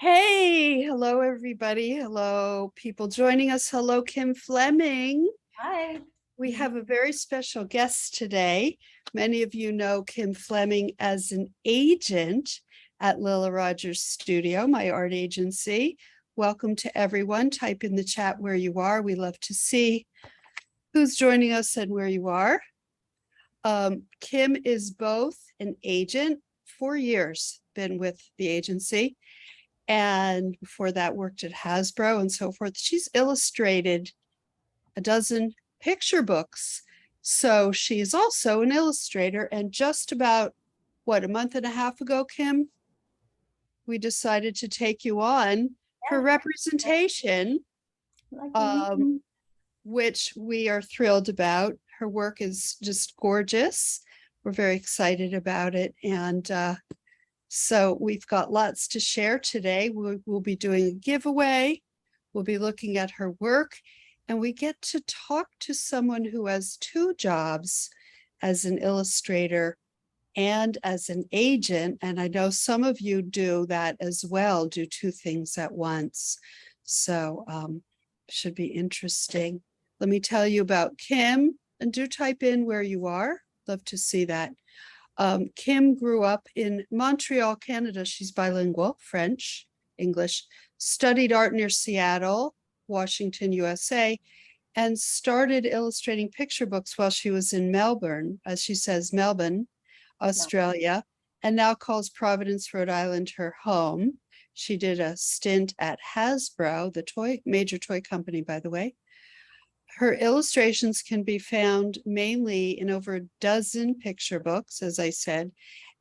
Hey, hello everybody. Hello, people joining us. Hello, Kim Fleming. Hi. We have a very special guest today. Many of you know Kim Fleming as an agent at Lilla Rogers Studio, my art agency. Welcome to everyone. Type in the chat where you are. We love to see who's joining us and where you are. Kim is both an agent, 4 years been with the agency, and before that worked at Hasbro and so forth. She's illustrated a dozen picture books. So she's also an illustrator. And just about, what, a month and a half ago, Kim, we decided to take you on for Yeah, representation, lucky um, me. which we are thrilled about. Her work is just gorgeous. We're very excited about it. And so we've got lots to share today. We'll be doing a giveaway. We'll be looking at her work, and we get to talk to someone who has two jobs as an illustrator and as an agent. And I know some of you do that as well, do two things at once. So should be interesting. Let me tell you about Kim, and do type in where you are. Love to see that. Kim grew up in Montreal, Canada. She's bilingual, French, English, studied art near Seattle, Washington, USA, and started illustrating picture books while she was in Melbourne, as she says, Melbourne, No. Australia, and now calls Providence, Rhode Island her home. She did a stint at Hasbro, the major toy company, by the way. Her illustrations can be found mainly in over a dozen picture books, as I said,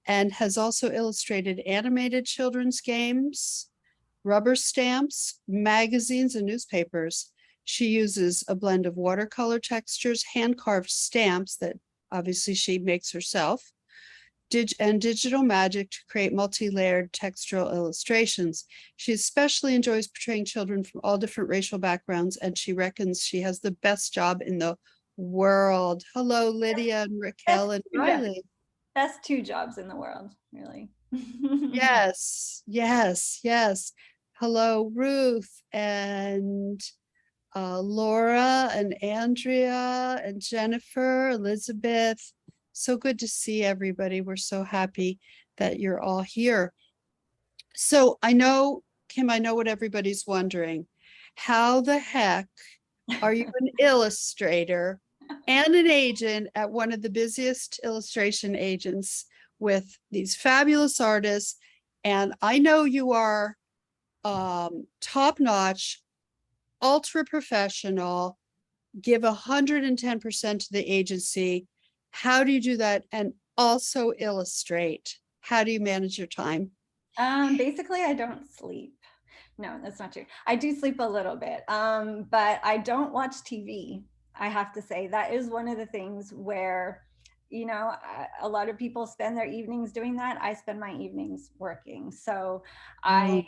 and has also illustrated animated children's games, rubber stamps, magazines, and newspapers. She uses a blend of watercolor textures, hand-carved stamps that obviously she makes herself, and digital magic to create multi-layered textural illustrations. She especially enjoys portraying children from all different racial backgrounds, and she reckons she has the best job in the world. Hello, Lydia and Best Raquel and two jobs. Riley. Best two jobs in the world, really. Yes, yes, yes. Hello, Ruth and Laura and Andrea and Jennifer, Elizabeth. So good to see everybody. We're so happy that you're all here. So I know, Kim, I know what everybody's wondering. How the heck are you an illustrator and an agent at one of the busiest illustration agents with these fabulous artists? And I know you are top notch, ultra professional, give 110% to the agency. How do you do that? And also illustrate. How do you manage your time? Basically, I don't sleep. No, that's not true. I do sleep a little bit, but I don't watch TV. I have to say that is one of the things where, a lot of people spend their evenings doing that. I spend my evenings working. So I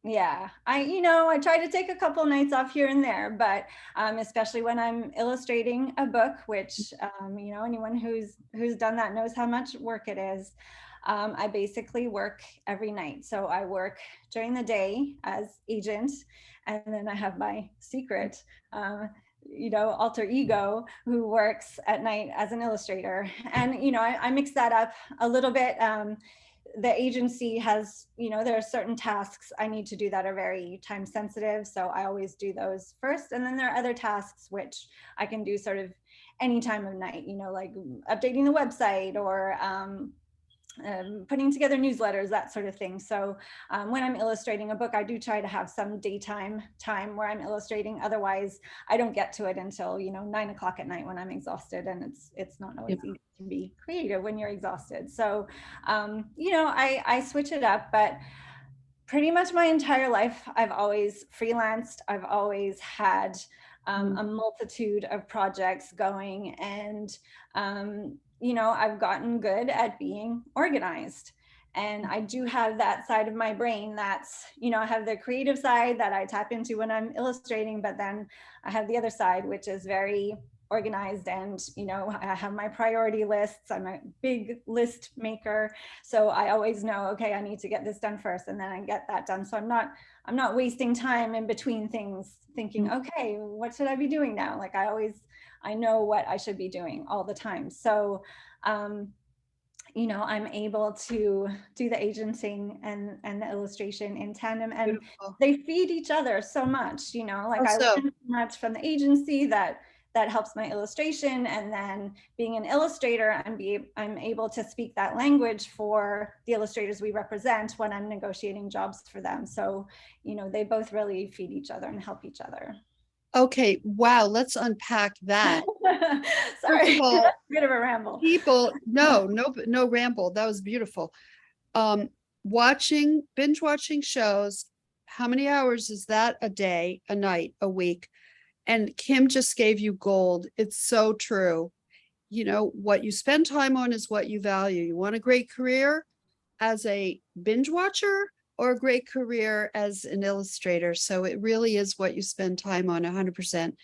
Oh, Yeah, I try to take a couple nights off here and there, but especially when I'm illustrating a book, which anyone who's done that knows how much work it is. I basically work every night. So I work during the day as agent, and then I have my secret, alter ego who works at night as an illustrator. And I mix that up a little bit. The agency has, there are certain tasks I need to do that are very time sensitive. So I always do those first. And then there are other tasks which I can do sort of any time of night, like updating the website or putting together newsletters, that sort of thing. So when I'm illustrating a book, I do try to have some daytime time where I'm illustrating. Otherwise, I don't get to it until 9 o'clock at night when I'm exhausted, and it's not yeah. always easy to be creative when you're exhausted. So I switch it up, but pretty much my entire life, I've always freelanced. I've always had a multitude of projects going, and I've gotten good at being organized. And I do have that side of my brain that's, I have the creative side that I tap into when I'm illustrating, but then I have the other side, which is very organized, and I have my priority lists. I'm a big list maker, so I always know, okay, I need to get this done first, and then I get that done. So I'm not wasting time in between things thinking, okay, what should I be doing now? Like I know what I should be doing all the time. So I'm able to do the agenting and the illustration in tandem, and Beautiful. they feed each other so much, like I Also, learned so much from the agency that helps my illustration. And then being an illustrator, I'm able to speak that language for the illustrators we represent when I'm negotiating jobs for them. So, they both really feed each other and help each other. okay, wow, let's unpack that. First of Sorry, all, that's a bit of a ramble. no ramble. That was beautiful. Binge watching shows, how many hours is that a day, a night, a week? And Kim just gave you gold. It's so true. What you spend time on is what you value. You want a great career as a binge watcher or a great career as an illustrator. So it really is what you spend time on 100%.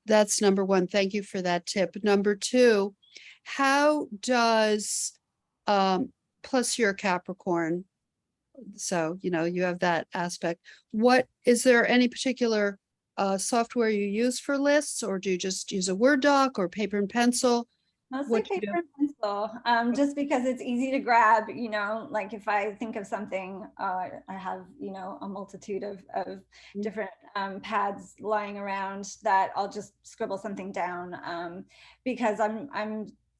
That's number one. Thank you for that tip. Number two, how does, plus you're a Capricorn, so you have that aspect. What is there any particular software you use for lists, or do you just use a Word doc or paper and pencil? Mostly What do you paper do? and pencil, just because it's easy to grab, like if I think of something, I have, a multitude of different pads lying around that I'll just scribble something down, because I'm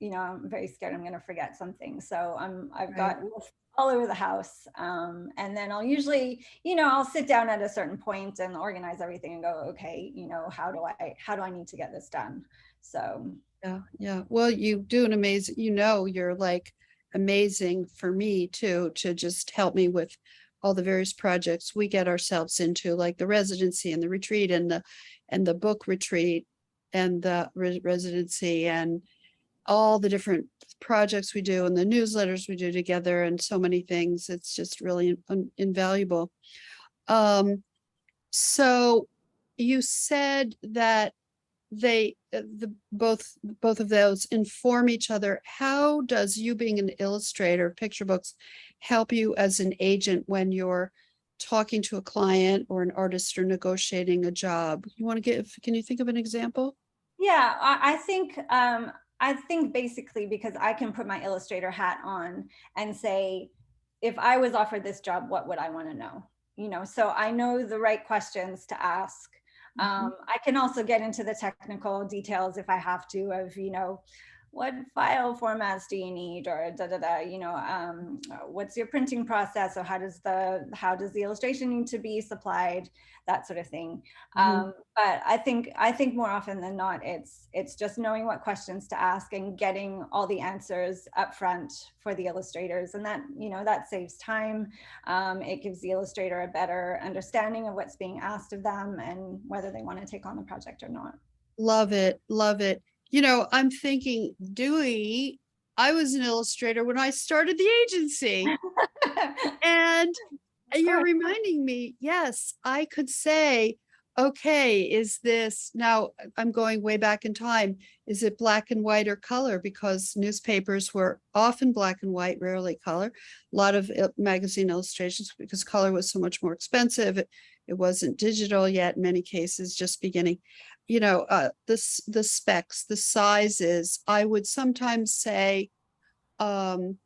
very scared I'm going to forget something. So I've Right. got lists all over the house. And then I'll usually, I'll sit down at a certain point and organize everything and go, okay, how do I need to get this done? So Yeah, yeah. Well, you do an amazing, you're like amazing for me too, to just help me with all the various projects we get ourselves into, like the residency and the retreat and the book retreat and the residency and all the different projects we do and the newsletters we do together and so many things. It's just really invaluable. So you said that both of those inform each other. How does you being an illustrator of picture books help you as an agent when you're talking to a client or an artist or negotiating a job? Can you think of an example? yeah, I think basically because I can put my illustrator hat on and say, if I was offered this job, what would I want to know? So I know the right questions to ask. I can also get into the technical details if I have to, of, what file formats do you need, or what's your printing process, or how does the illustration need to be supplied, that sort of thing. Mhm. But I think more often than not, it's just knowing what questions to ask and getting all the answers up front for the illustrators, and that saves time. It gives the illustrator a better understanding of what's being asked of them and whether they want to take on the project or not. Love it, love it. I'm thinking, Dewey, I was an illustrator when I started the agency. And Of you're course. reminding me, yes, I could say, okay, is this now I'm going way back in time. Is it black and white or color? Because newspapers were often black and white, rarely color. A lot of magazine illustrations because color was so much more expensive. It wasn't digital yet in many cases, just beginning. The specs, the sizes. I would sometimes say, um,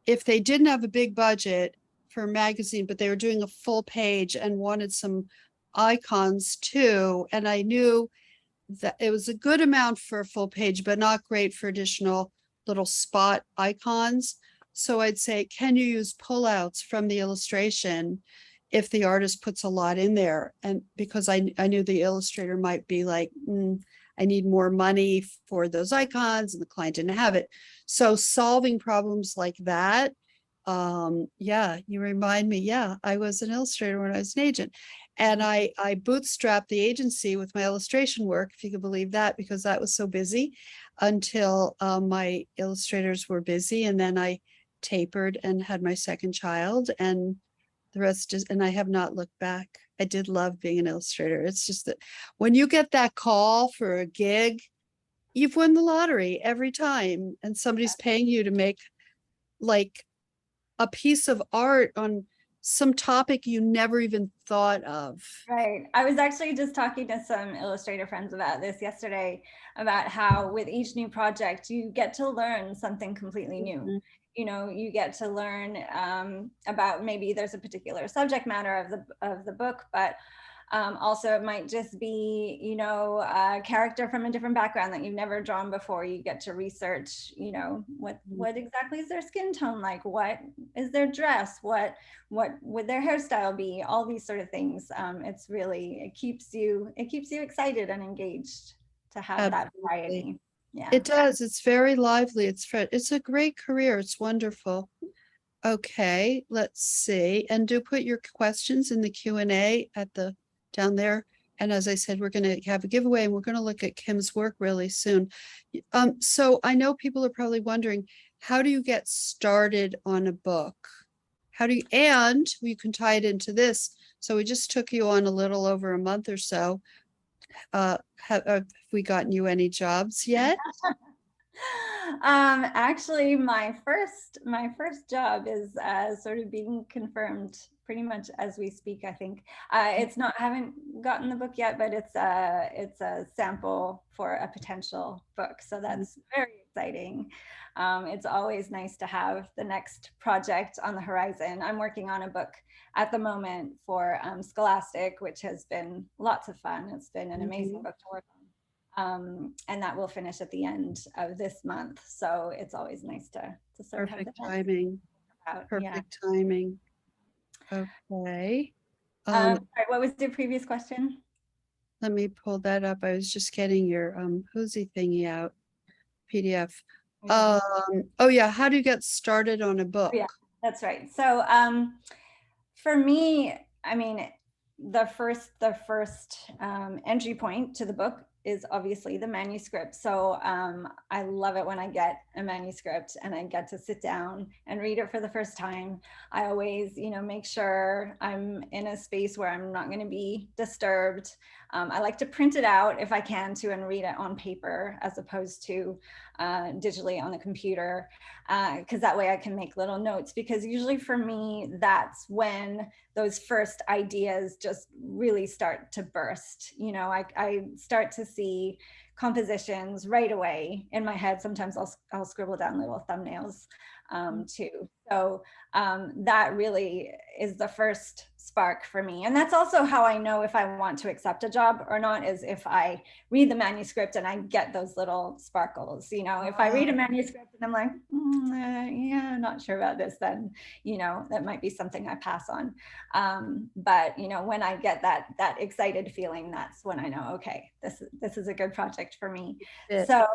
if they didn't have a big budget for a magazine, but they were doing a full page and wanted some icons too, and I knew that it was a good amount for a full page, but not great for additional little spot icons. So I'd say, can you use pullouts from the illustration if the artist puts a lot in there? And because I knew the illustrator might be like, I need more money for those icons, and the client didn't have it. So solving problems like that. Yeah, you remind me. Yeah, I was an illustrator when I was an agent. And I bootstrapped the agency with my illustration work, if you could believe that, because that was so busy until my illustrators were busy. And then I tapered and had my second child, and the rest is, and I have not looked back. I did love being an illustrator. It's just that when you get that call for a gig, you've won the lottery every time, and somebody's paying you to make like a piece of art on some topic you never even thought of. Right. I was actually just talking to some illustrator friends about this yesterday, about how with each new project, you get to learn something completely new. Mhm. You know, you get to learn about, maybe there's a particular subject matter of the book, but also it might just be, you know, a character from a different background that you've never drawn before. You get to research, you know, what exactly is their skin tone like? What is their dress? What would their hairstyle be? All these sort of things. It's really, it keeps you excited and engaged to have that Absolutely. variety. Yeah. It does. It's very lively. It's a great career. It's wonderful. Okay, let's see. And do put your questions in the Q&A at the down there. And as I said, we're going to have a giveaway and we're going to look at Kim's work really soon. So I know people are probably wondering, how do you get started on a book? And we can tie it into this. So we just took you on a little over a month or so. Have we gotten you any jobs yet? Actually, my first job is sort of being confirmed pretty much as we speak. I think it's not, haven't gotten the book yet, but it's a sample for a potential book, so that's very exciting. It's always nice to have the next project on the horizon. I'm working on a book at the moment for Scholastic, which has been lots of fun. It's been an amazing book to work on. And that will finish at the end of this month. So it's always nice to sort of have the Perfect timing. out. Yeah. Perfect timing. Okay. Sorry, what was the previous question? Let me pull that up. I was just getting your Whoosy thingy out, PDF. Yeah. Oh yeah, how do you get started on a book? Yeah, that's right. So for me, I mean, the first entry point to the book is obviously the manuscript. So I love it when I get a manuscript and I get to sit down and read it for the first time. I always, you know, make sure I'm in a space where I'm not going to be disturbed. I like to print it out if I can to and read it on paper as opposed to digitally on the computer, because that way I can make little notes, because usually for me, that's when those first ideas just really start to burst. You know, I start to see compositions right away in my head. Sometimes I'll scribble down little thumbnails too. So that really is the first spark for me. And that's also how I know if I want to accept a job or not, is if I read the manuscript and I get those little sparkles. You know, if I read a manuscript and I'm like, yeah, not sure about this, then, you know, that might be something I pass on. But, you know, when I get that excited feeling, that's when I know, okay, this is a good project for me. So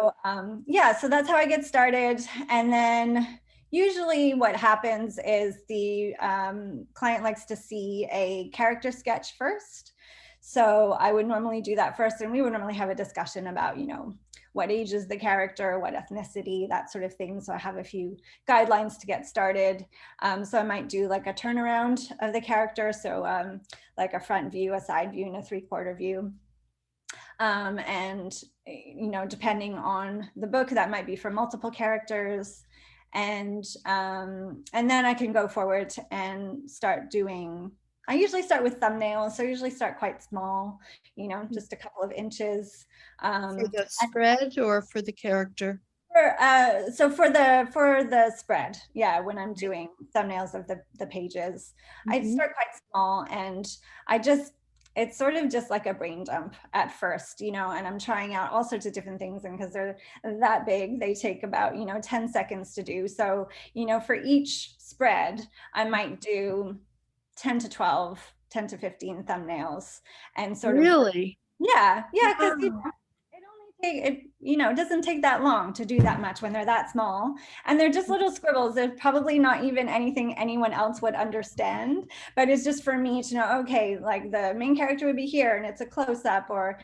yeah, so that's how I get started. And then usually what happens is the client likes to see a character sketch first. So I would normally do that first, and we would normally have a discussion about, you know, what age is the character, what ethnicity, that sort of thing. So I have a few guidelines to get started. So I might do like a turnaround of the character. So like a front view, a side view, and a 3/4 view. And, you know, depending on the book, that might be for multiple characters. And then I can go forward and start doing, I usually start with thumbnails. So I usually start quite small, you know, just a couple of inches. For the spread or for the character? So for the spread, yeah, when I'm doing thumbnails of the pages, I start quite small, and it's sort of just like a brain dump at first, you know, and I'm trying out all sorts of different things, and because they're that big, they take about, you know, 10 seconds to do. So, you know, for each spread, I might do 10 to 12, 10 to 15 thumbnails, and sort of, Really? yeah, because Wow. it, you know, it doesn't take that long to do that much when they're that small, and they're just little scribbles. They're probably not even anything anyone else would understand, but it's just for me to know, okay, like the main character would be here and it's a close-up, or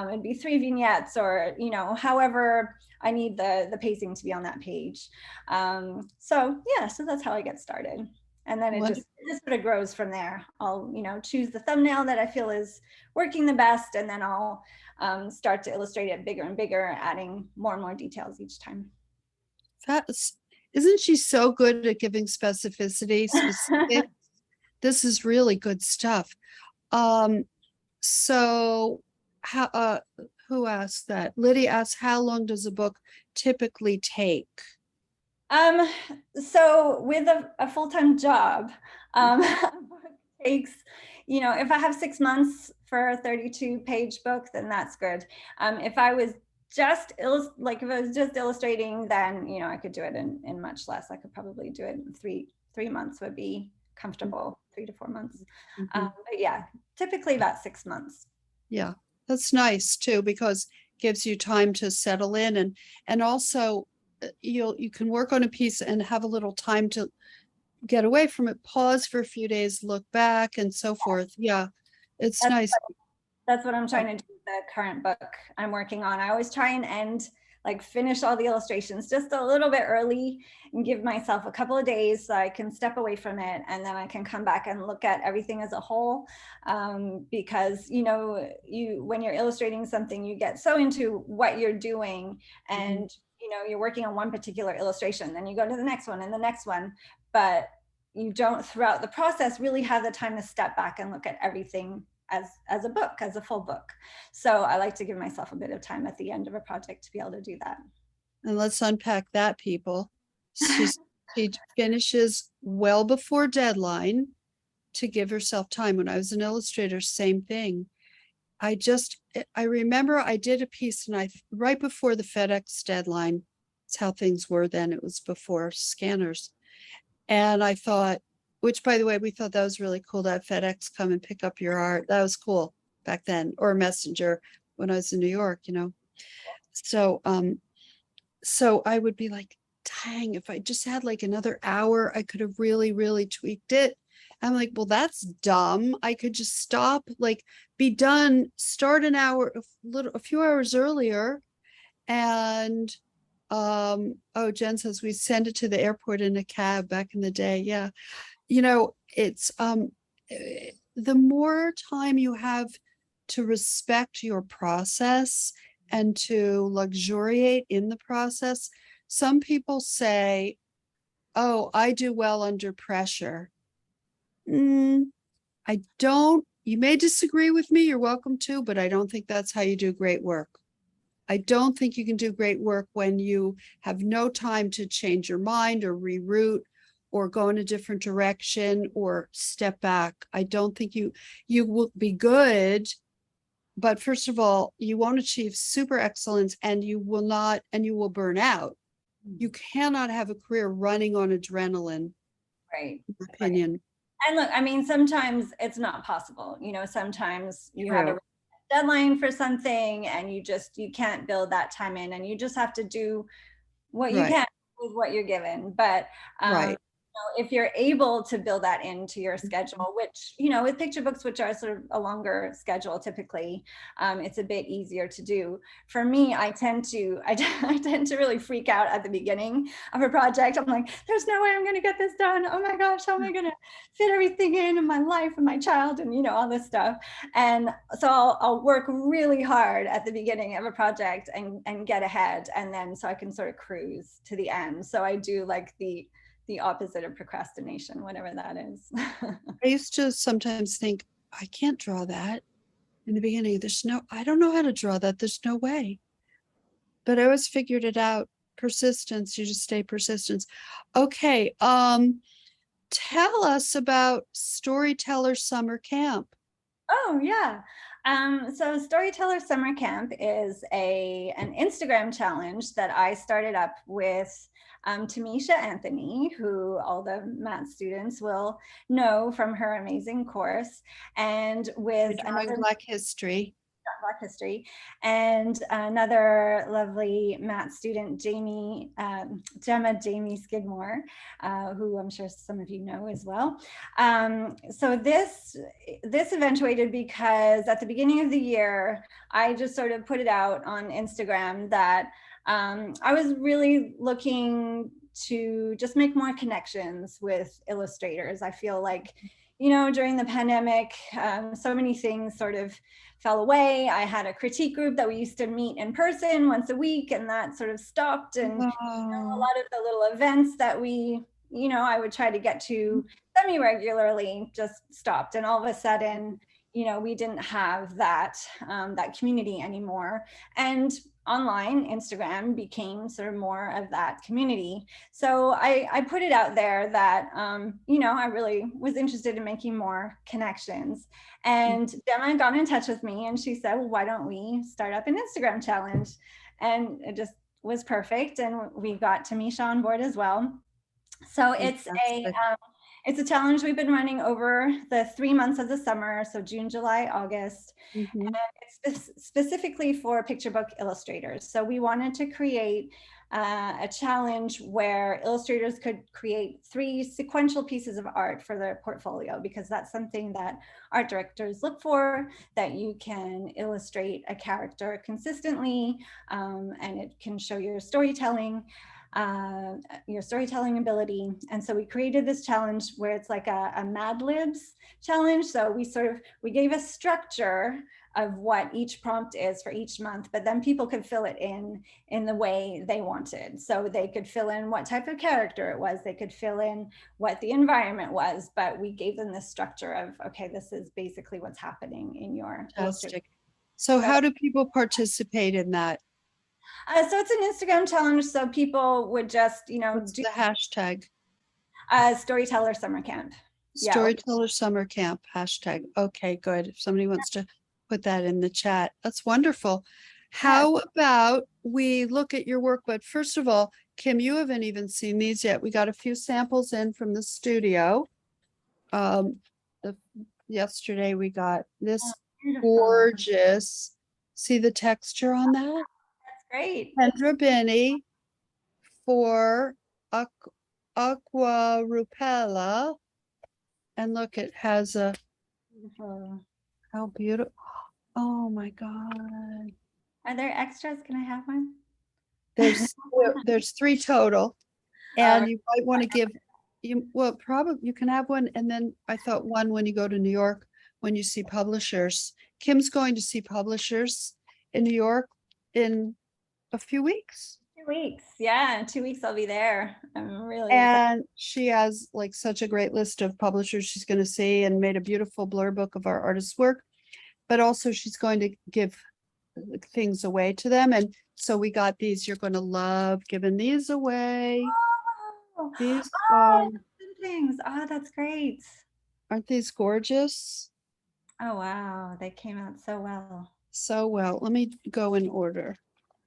it'd be 3 vignettes, or, you know, however I need the pacing to be on that page. So yeah, so that's how I get started. And then What? it just sort of grows from there. I'll, choose the thumbnail that I feel is working the best, and then I'll start to illustrate it bigger and bigger, adding more and more details each time. That's, isn't she so good at giving specificity, specific? This is really good stuff. Um, so how, who asked that? Lydia asked, how long does a book typically take? Um, so with a full-time job, it takes, if I have 6 months for a 32-page book, then that's good. If I was just if I was just illustrating, then I could do it in much less. I could probably do it in three months would be comfortable, 3 to 4 months. But yeah, typically about 6 months. Yeah, that's nice too, because gives you time to settle in, and also you can work on a piece and have a little time to get away from it, pause for a few days, look back and so forth. Yeah, it's That's nice. That's what I'm trying to do with the current book I'm working on. I always try and finish all the illustrations just a little bit early and give myself a couple of days so I can step away from it, and then I can come back and look at everything as a whole. Because when you're illustrating something, you get so into what you're doing, and you're working on one particular illustration, then you go to the next one and the next one, but you don't throughout the process really have the time to step back and look at everything as a book, as a full book. So I like to give myself a bit of time at the end of a project to be able to do that. And let's unpack that, people. She finishes well before deadline to give herself time. When I was an illustrator, same thing. I remember I did a piece, and right before the FedEx deadline, it's how things were then. It was before scanners. And I thought, which by the way, we thought that was really cool to have FedEx come and pick up your art. That was cool back then, or Messenger when I was in New York, So so I would be like, dang, if I just had like another hour, I could have really, really tweaked it. I'm like, well, that's dumb. I could just stop, like be done, start an hour, a few hours earlier. And oh, Jen says we send it to the airport in a cab back in the day. Yeah. It's the more time you have to respect your process and to luxuriate in the process. Some people say, oh, I do well under pressure. I don't, you may disagree with me, you're welcome to, but I don't think that's how you do great work. I don't think you can do great work when you have no time to change your mind or reroute or go in a different direction or step back. I don't think you will be good, but first of all, you won't achieve super excellence, and you will burn out. You cannot have a career running on adrenaline, Right. in my opinion. And look, I mean, sometimes it's not possible. Sometimes you have True. a deadline for something and you can't build that time in, and you just have to do what you Right, can with what you're given. But right. if you're able to build that into your schedule, which, with picture books, which are sort of a longer schedule, typically, it's a bit easier to do. For me, I tend to really freak out at the beginning of a project. I'm like, there's no way I'm going to get this done. Oh my gosh, how am I going to fit everything in my life and my child and, all this stuff. And so I'll work really hard at the beginning of a project and get ahead. And then so I can sort of cruise to the end. So I do like the opposite of procrastination, whatever that is. I used to sometimes think, I can't draw that in the beginning. I don't know how to draw that. There's no way. But I always figured it out. Persistence, you just stay persistent. Okay. Tell us about Storyteller Summer Camp. Oh yeah. So Storyteller Summer Camp is an Instagram challenge that I started up with Tamisha Anthony, who all the math students will know from her amazing course, and with another Black history. Black history, and another lovely math student, Gemma Jamie Skidmore, who I'm sure some of you know as well. So this eventuated because at the beginning of the year, I just sort of put it out on Instagram that I was really looking to just make more connections with illustrators. I feel like, during the pandemic, so many things sort of fell away. I had a critique group that we used to meet in person once a week, and that sort of stopped. And a Oh, lot of the little events that I would try to get to semi-regularly just stopped. And all of a sudden, we didn't have that community anymore. And online, Instagram became sort of more of that community. So I put it out there that, I really was interested in making more connections. And Gemma got in touch with me and she said, well, why don't we start up an Instagram challenge? And it just was perfect. And we got Tamisha on board as well. So fantastic. it's a challenge we've been running over the 3 months of the summer, so June, July, August. Mhm. And it's specifically for picture book illustrators. So we wanted to create a challenge where illustrators could create 3 sequential pieces of art for their portfolio, because that's something that art directors look for, that you can illustrate a character consistently, and it can show your storytelling ability. And so we created this challenge where it's like a Mad Libs challenge. So we gave a structure of what each prompt is for each month, but then people could fill it in the way they wanted. So they could fill in what type of character it was, they could fill in what the environment was, but we gave them this structure of, okay, this is basically what's happening in your illustration. Fantastic. So So how do people participate in that? so it's an Instagram challenge. So people would just, What's do the hashtag? Storyteller Summer Camp. Yeah. Storyteller Summer Camp hashtag. Okay, good. If somebody wants to put that in the chat, that's wonderful. Yeah. How about we look at your work? But first of all, Kim, you haven't even seen these yet. We got a few samples in from the studio. Um, the, yesterday we got this Beautiful. gorgeous. See the texture on that? That's great. Kendra Binney for Aqua Rupella. And look, it has a, Beautiful. how beautiful. Oh my God. Are there extras? Can I have one? There's, there's 3 total. Oh, And you might want to give, well, probably you can have one. And then I thought one when you go to New York, when you see publishers. Kim's going to see publishers in New York in a few weeks. 2 weeks. Yeah, in 2 weeks I'll be there. I'm really excited. And she has like such a great list of publishers she's going to see, and made a beautiful blurb book of our artist's work. But also she's going to give things away to them. And so we got these. You're going to love giving these away. Oh, These oh, things. Oh, that's great. aren't these gorgeous? Oh, wow. They came out so well. So well. Let me go in order.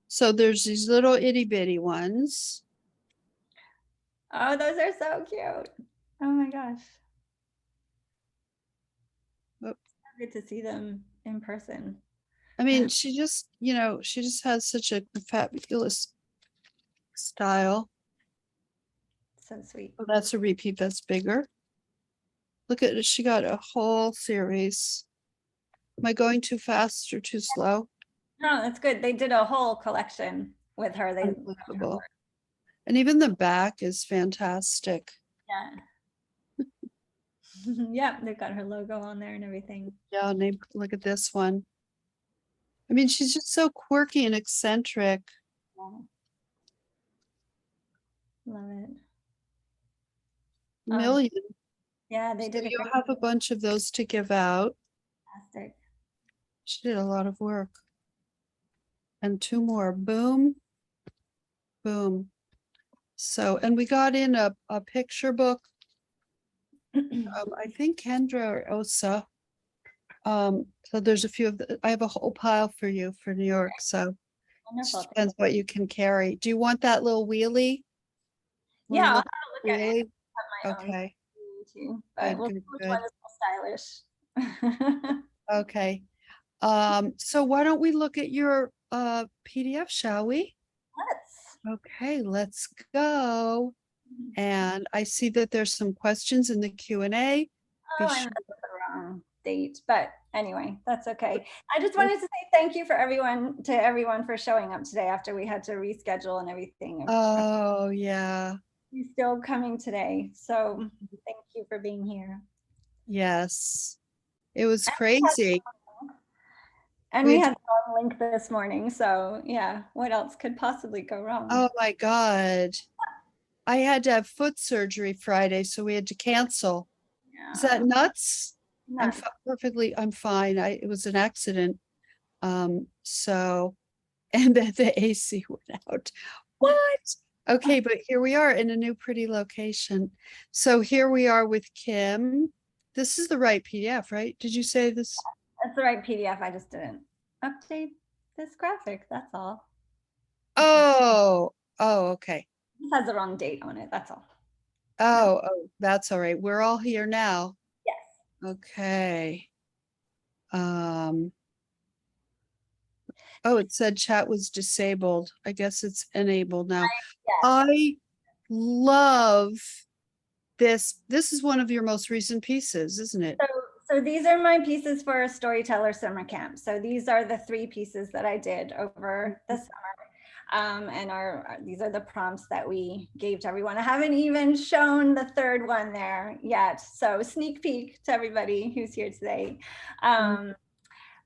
So there's these little itty bitty ones. Oh, those are so cute. Oh my gosh. Oop. Good to see them in person. I mean, she just, she just has such a fabulous style. So sweet. Oh, that's a repeat that's bigger. Look at it. She got a whole series. Am I going too fast or too slow? No, that's good. They did a whole collection with her. They Unbelievable. And even the back is fantastic. Yeah. Yeah, they've got her logo on there and everything. Yeah, and look at this one. I mean, she's just so quirky and eccentric. Yeah. Love it. Million. Yeah, they So did a you'll great have a bunch of those to give out. fantastic. She did a lot of work. And 2 more. Boom. Boom. So, and we got in a picture book. I think Kendra or Osa. So there's a few of I have a whole pile for you for New York. So it Wonderful. depends what you can carry. Do you want that little wheelie? Yeah, I'll Wanna have look a look at it. wheelie? I have my own Okay, too, but good, we'll see good, which good. one is more stylish. Okay. So why don't we look at your PDF, shall we? Let's. Okay, let's go. And I see that there's some questions in the Q&A. Oh, I messed it wrong. date, but anyway, that's okay. I just wanted to say thank you for everyone for showing up today after we had to reschedule and everything. Oh, yeah. You're still coming today, so thank you for being here. Yes. It was And crazy. we We, had the wrong link this morning, so yeah, what else could possibly go wrong? oh my God. I had to have foot surgery Friday, so we had to cancel. Is that Yeah, nuts? nuts. I'm fine. It was an accident. So, and then the AC went out. What? Okay, but here we are in a new pretty location. So here we are with Kim. This is the right PDF, right? Did you say this? That's the right PDF. I just didn't update this graphic. That's all. Oh, oh, okay. This has the wrong date on it. That's all. No. Oh, that's all right. We're all here now. Yes. Okay. Um, oh, it said chat was disabled. I guess it's enabled now. Yes. I love this. This is one of your most recent pieces, isn't it? So these are my pieces for a Storyteller summer camp. So these are the 3 pieces that I did over the summer. And these are the prompts that we gave to everyone. I haven't even shown the 3rd one there yet. So sneak peek to everybody who's here today.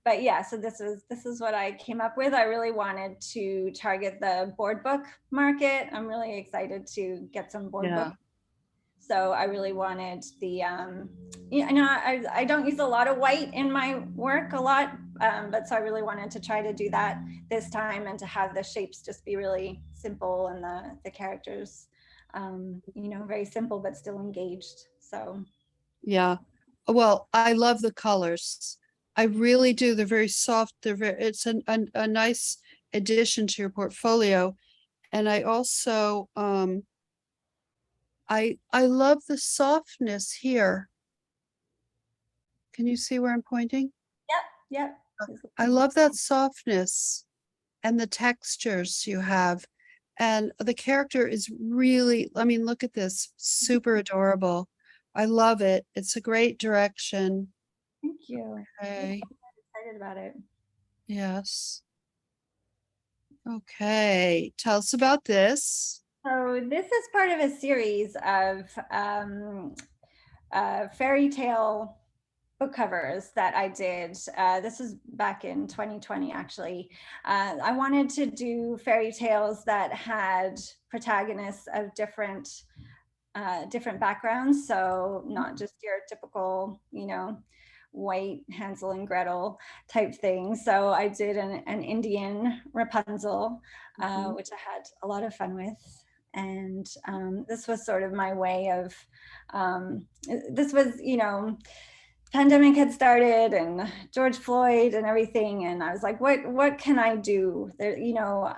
But yeah, so this is what I came up with. I really wanted to target the board book market. I'm really excited to get some board Yeah. book. So I really wanted the, I don't use a lot of white in my work a lot, but so I really wanted to try to do that this time and to have the shapes just be really simple and the characters, very simple but still engaged. So Yeah. Well, I love the colors. I really do. They're very soft. It's a nice addition to your portfolio. And I also I love the softness here. Can you see where I'm pointing? yep. I love that softness and the textures you have. And the character is really, I mean, look at this, super adorable. I love it. It's a great direction. Thank you. Okay. I'm excited about it. Yes. Okay. Tell us about this. So this is part of a series of fairy tale book covers that I did. This is back in 2020, actually. I wanted to do fairy tales that had protagonists of different backgrounds. So not just your typical, white Hansel and Gretel type thing. So I did an Indian Rapunzel, which I had a lot of fun with. And this was sort of my way of, this was, pandemic had started and George Floyd and everything. And I was like, what can I do? There,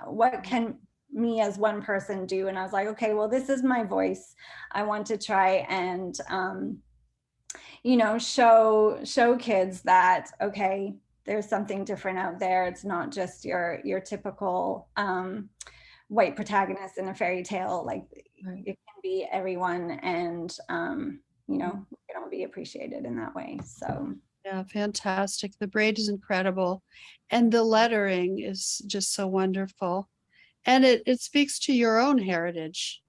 what can me as one person do? And I was like, okay, well, this is my voice. I want to try and, show kids that, okay, there's something different out there. It's not just your typical white protagonist in a fairy tale. Like Right. it can be everyone, and we can all be appreciated in that way. So Yeah, fantastic. The braid is incredible. And the lettering is just so wonderful. And it speaks to your own heritage.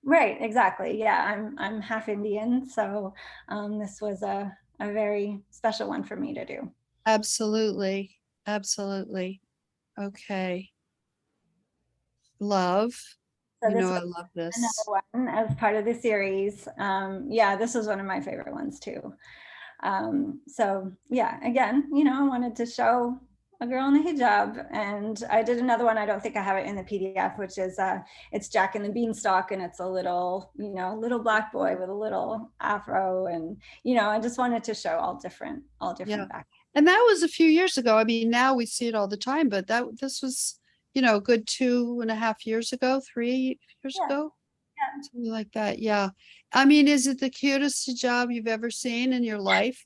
right, exactly. Yeah, I'm half Indian, so this was a very special one for me to do. Absolutely. Absolutely. Okay. Love. So You this know, I was love another this. one as part of the series. Yeah, this was one of my favorite ones too. So yeah, again, I wanted to show a girl in a hijab, and I did another one. I don't think I have it in the PDF, which is it's Jack and the Beanstalk, and it's a little, little black boy with a little afro, and I just wanted to show all different Yeah. backgrounds. And that was a few years ago. I mean, now we see it all the time, but this was, a good 2.5 years ago, 3 years Yeah, ago, yeah. something like that. Yeah. I mean, is it the cutest hijab you've ever seen in your life?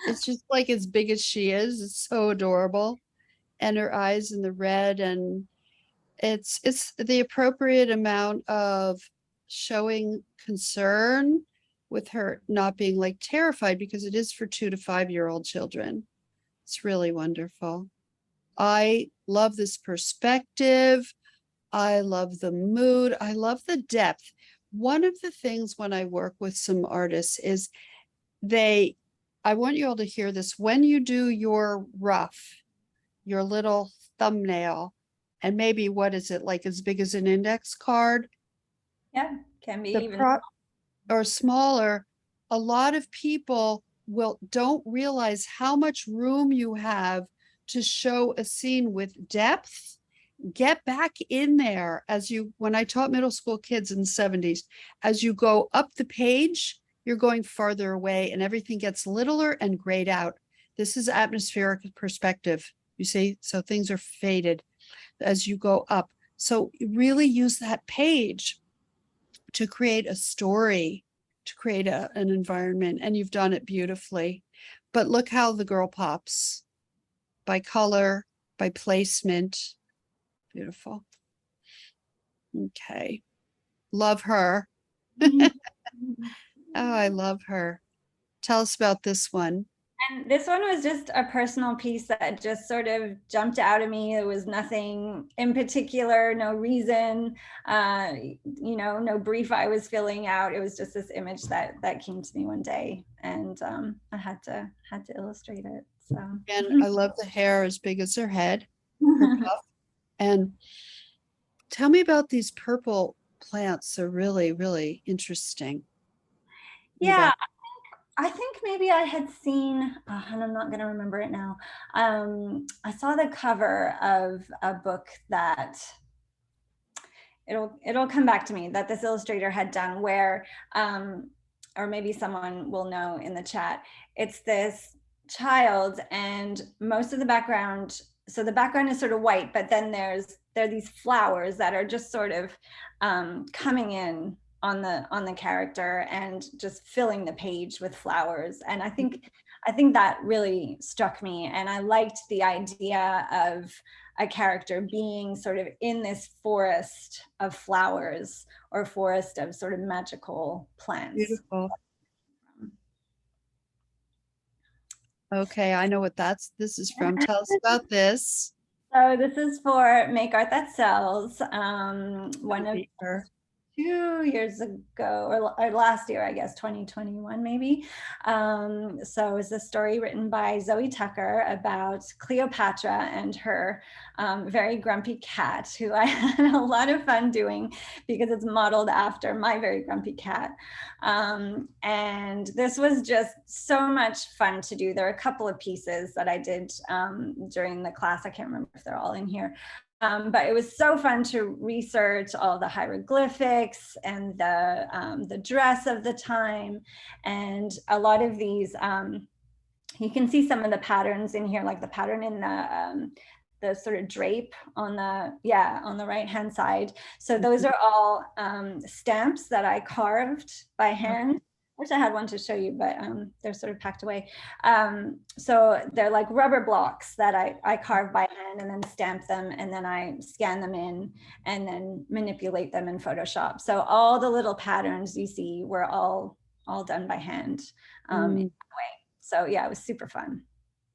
It's just like as big as she is. It's so adorable. And her eyes in the red, and it's the appropriate amount of showing concern with her not being like terrified, because it is for 2 to 5 year old children. It's really wonderful. I love this perspective. I love the mood. I love the depth. One of the things when I work with some artists is I want you all to hear this. When you do your rough, your little thumbnail, and maybe what is it, like as big as an index card? Yeah, can be The even. prop or smaller, a lot of people don't realize how much room you have to show a scene with depth. Get back in there. When I taught middle school kids in the 70s, as you go up the page, you're going farther away and everything gets littler and grayed out. This is atmospheric perspective, you see? So things are faded as you go up. So really use that page to create a story, to create an environment, and you've done it beautifully. But look how the girl pops by color, by placement. Beautiful. Okay. Love her. Oh, I love her. Tell us about this one. And this one was just a personal piece that just sort of jumped out at me. There was nothing in particular, no reason, no brief I was filling out. It was just this image that came to me one day, and I had to illustrate it. So, and I love the hair as big as her head, her puff. And tell me about these purple plants. They're really, really interesting. yeah. I think maybe I had seen, and I'm not going to remember it now. I saw the cover of a book that it'll come back to me, that this illustrator had done, where, or maybe someone will know in the chat. It's this child, and most of the background. So the background is sort of white, but then there are these flowers that are just sort of coming in on the character and just filling the page with flowers. And I think that really struck me, and I liked the idea of a character being sort of in this forest of flowers, or forest of sort of magical plants. Beautiful. Okay, I know what this is from. Tell us about this. So this is for Make Art That Sells. One of 2 years ago, or last year, I guess, 2021 maybe. So it's a story written by Zoe Tucker about Cleopatra and her very grumpy cat, who I had a lot of fun doing because it's modeled after my very grumpy cat. And this was just so much fun to do. There are a couple of pieces that I did during the class. I can't remember if they're all in here. But it was so fun to research all the hieroglyphics and the dress of the time, and a lot of these. You can see some of the patterns in here, like the pattern in the sort of drape on the right hand side. So those are all stamps that I carved by hand. I wish I had one to show you, but they're sort of packed away. So they're like rubber blocks that I carve by hand and then stamp them, and then I scan them in and then manipulate them in Photoshop. So all the little patterns you see were all done by hand in that way. So yeah, it was super fun.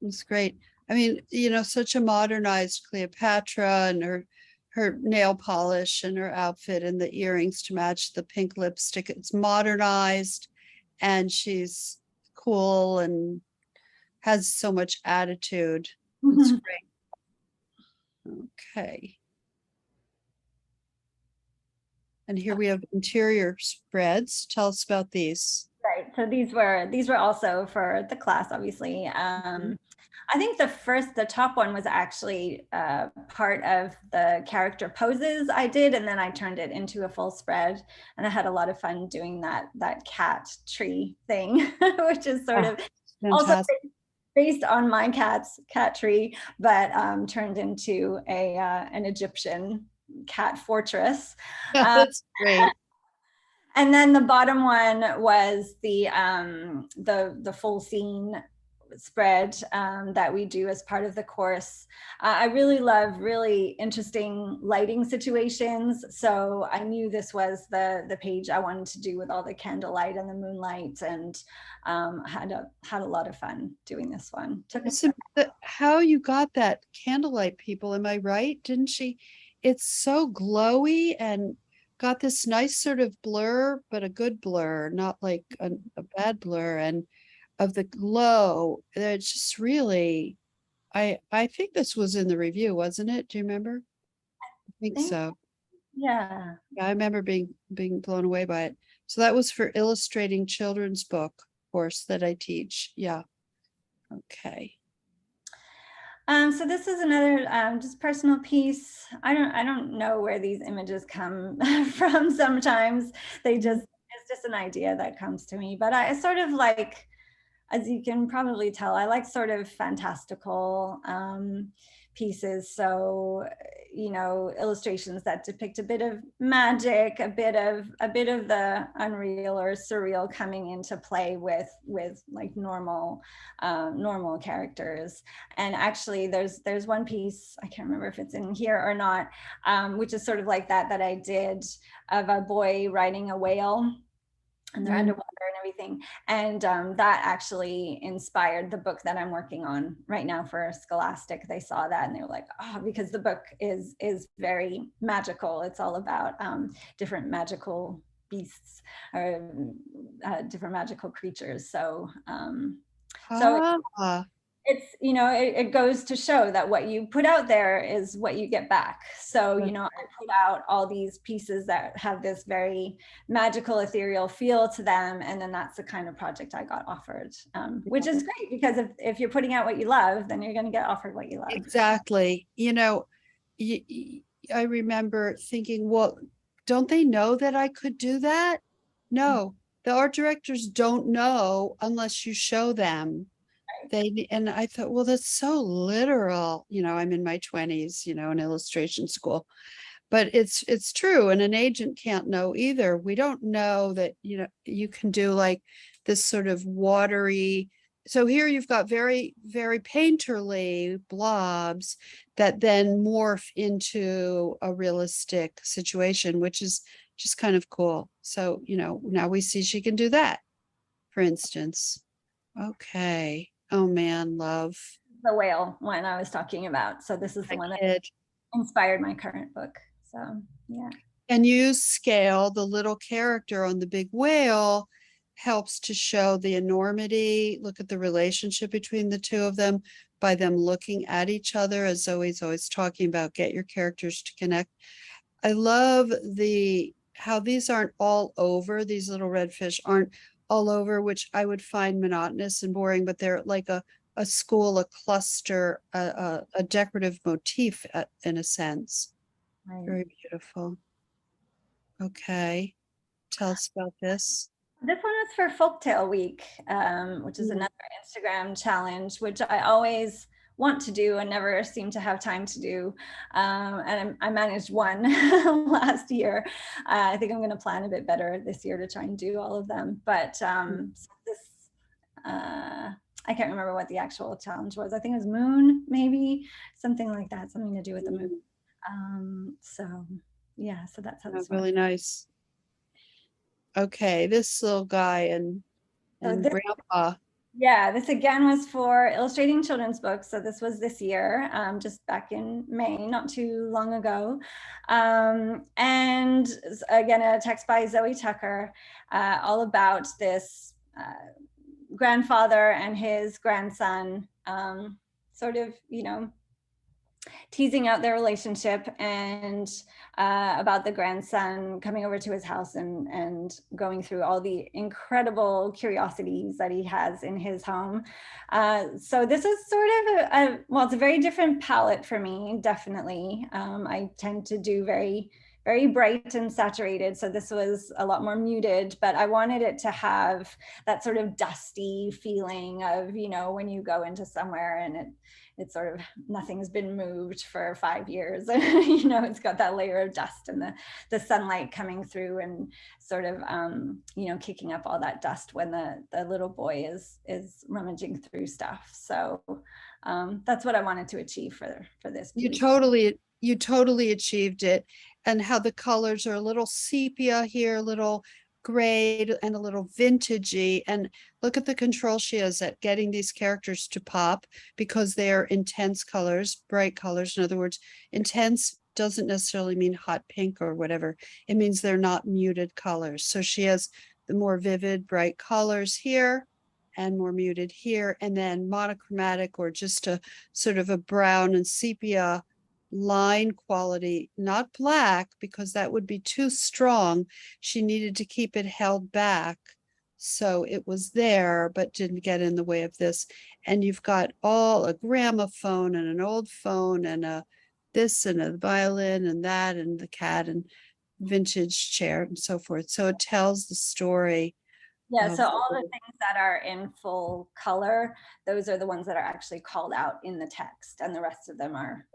It's great. I mean, such a modernized Cleopatra, and her nail polish and her outfit and the earrings to match the pink lipstick. It's modernized, and she's cool and has so much attitude. It's great. Okay. And here we have interior spreads. Tell us about these. Right. So these were also for the class, obviously. I think the top one was actually part of the character poses I did, and then I turned it into a full spread, and I had a lot of fun doing that cat tree thing, which is sort of also based on my cat's cat tree, but turned into an Egyptian cat fortress. That's great. And then the bottom one was the full scene spread that we do as part of the course. I really love really interesting lighting situations. So I knew this was the page I wanted to do with all the candlelight and the moonlight, and had a lot of fun doing this one. How you got that candlelight, people, am I right? Didn't she? It's so glowy and got this nice sort of blur, but a good blur, not like a bad blur, and of the glow. It's just really, I think this was in the review, wasn't it? Do you remember? I think so. Yeah. Yeah, I remember being blown away by it. So that was for illustrating children's book course that I teach. Yeah. Okay. So this is another just personal piece. I don't know where these images come from. Sometimes it's just an idea that comes to me. But I sort of like, as you can probably tell, I like sort of fantastical pieces. So, illustrations that depict a bit of magic, a bit of the unreal or surreal coming into play with like normal characters. And actually, there's one piece, I can't remember if it's in here or not, which is sort of like that I did, of a boy riding a whale, and they're underwater and everything. And that actually inspired the book that I'm working on right now for Scholastic. They saw that and they were like, oh, because the book is very magical. It's all about different magical beasts or different magical creatures. So, it's, it goes to show that what you put out there is what you get back. So, I put out all these pieces that have this very magical, ethereal feel to them. And then that's the kind of project I got offered, which is great, because if you're putting out what you love, then you're going to get offered what you love. Exactly. I remember thinking, well, don't they know that I could do that? No, the art directors don't know unless you show them. And I thought, well, that's so literal. I'm in my 20s, in illustration school, but it's true. And an agent can't know either. We don't know that, you can do like this sort of watery. So here you've got very, very painterly blobs that then morph into a realistic situation, which is just kind of cool. So, now we see she can do that, for instance. Okay. Oh man, love. The whale one I was talking about. So this is the one that inspired my current book. So yeah. And use scale. The little character on the big whale helps to show the enormity. Look at the relationship between the two of them by them looking at each other, as Zoe's always talking about, get your characters to connect. I love how these aren't all over, these little red fish aren't all over, which I would find monotonous and boring, but they're like a school, a cluster, a decorative motif in a sense. Right. Very beautiful. Okay. Tell us about this. This one was for Folktale Week, which is another Instagram challenge, which I always want to do and never seem to have time to do. And I managed one last year. I think I'm going to plan a bit better this year to try and do all of them. But I can't remember what the actual challenge was. I think it was moon, maybe something like that, something to do with the moon. So yeah, so that's how this really nice. Okay, this little guy and grandpa. Yeah, this again was for illustrating children's books. So this was this year, just back in May, not too long ago. And again, a text by Zoe Tucker, all about this grandfather and his grandson, sort of, teasing out their relationship, and about the grandson coming over to his house and going through all the incredible curiosities that he has in his home. So this is sort of well, it's a very different palette for me, definitely. I tend to do very very bright and saturated. So this was a lot more muted, but I wanted it to have that sort of dusty feeling of, you know, when you go into somewhere and it's sort of nothing's been moved for 5 years. You know, it's got that layer of dust and the sunlight coming through and sort of, you know, kicking up all that dust when the little boy is rummaging through stuff. So that's what I wanted to achieve for this piece. You totally achieved it. And how the colors are a little sepia here, a little gray and a little vintagey. And look at the control she has at getting these characters to pop because they are intense colors, bright colors. In other words, intense doesn't necessarily mean hot pink or whatever. It means they're not muted colors. So she has the more vivid, bright colors here and more muted here, and then monochromatic or just a sort of a brown and sepia line quality, not black, because that would be too strong. She needed to keep it held back. So it was there, but didn't get in the way of this. And you've got all a gramophone and an old phone and a this and a violin and that and the cat and vintage chair and so forth. So it tells the story. Yeah, so all the things that are in full color, those are the ones that are actually called out in the text, and the rest of them are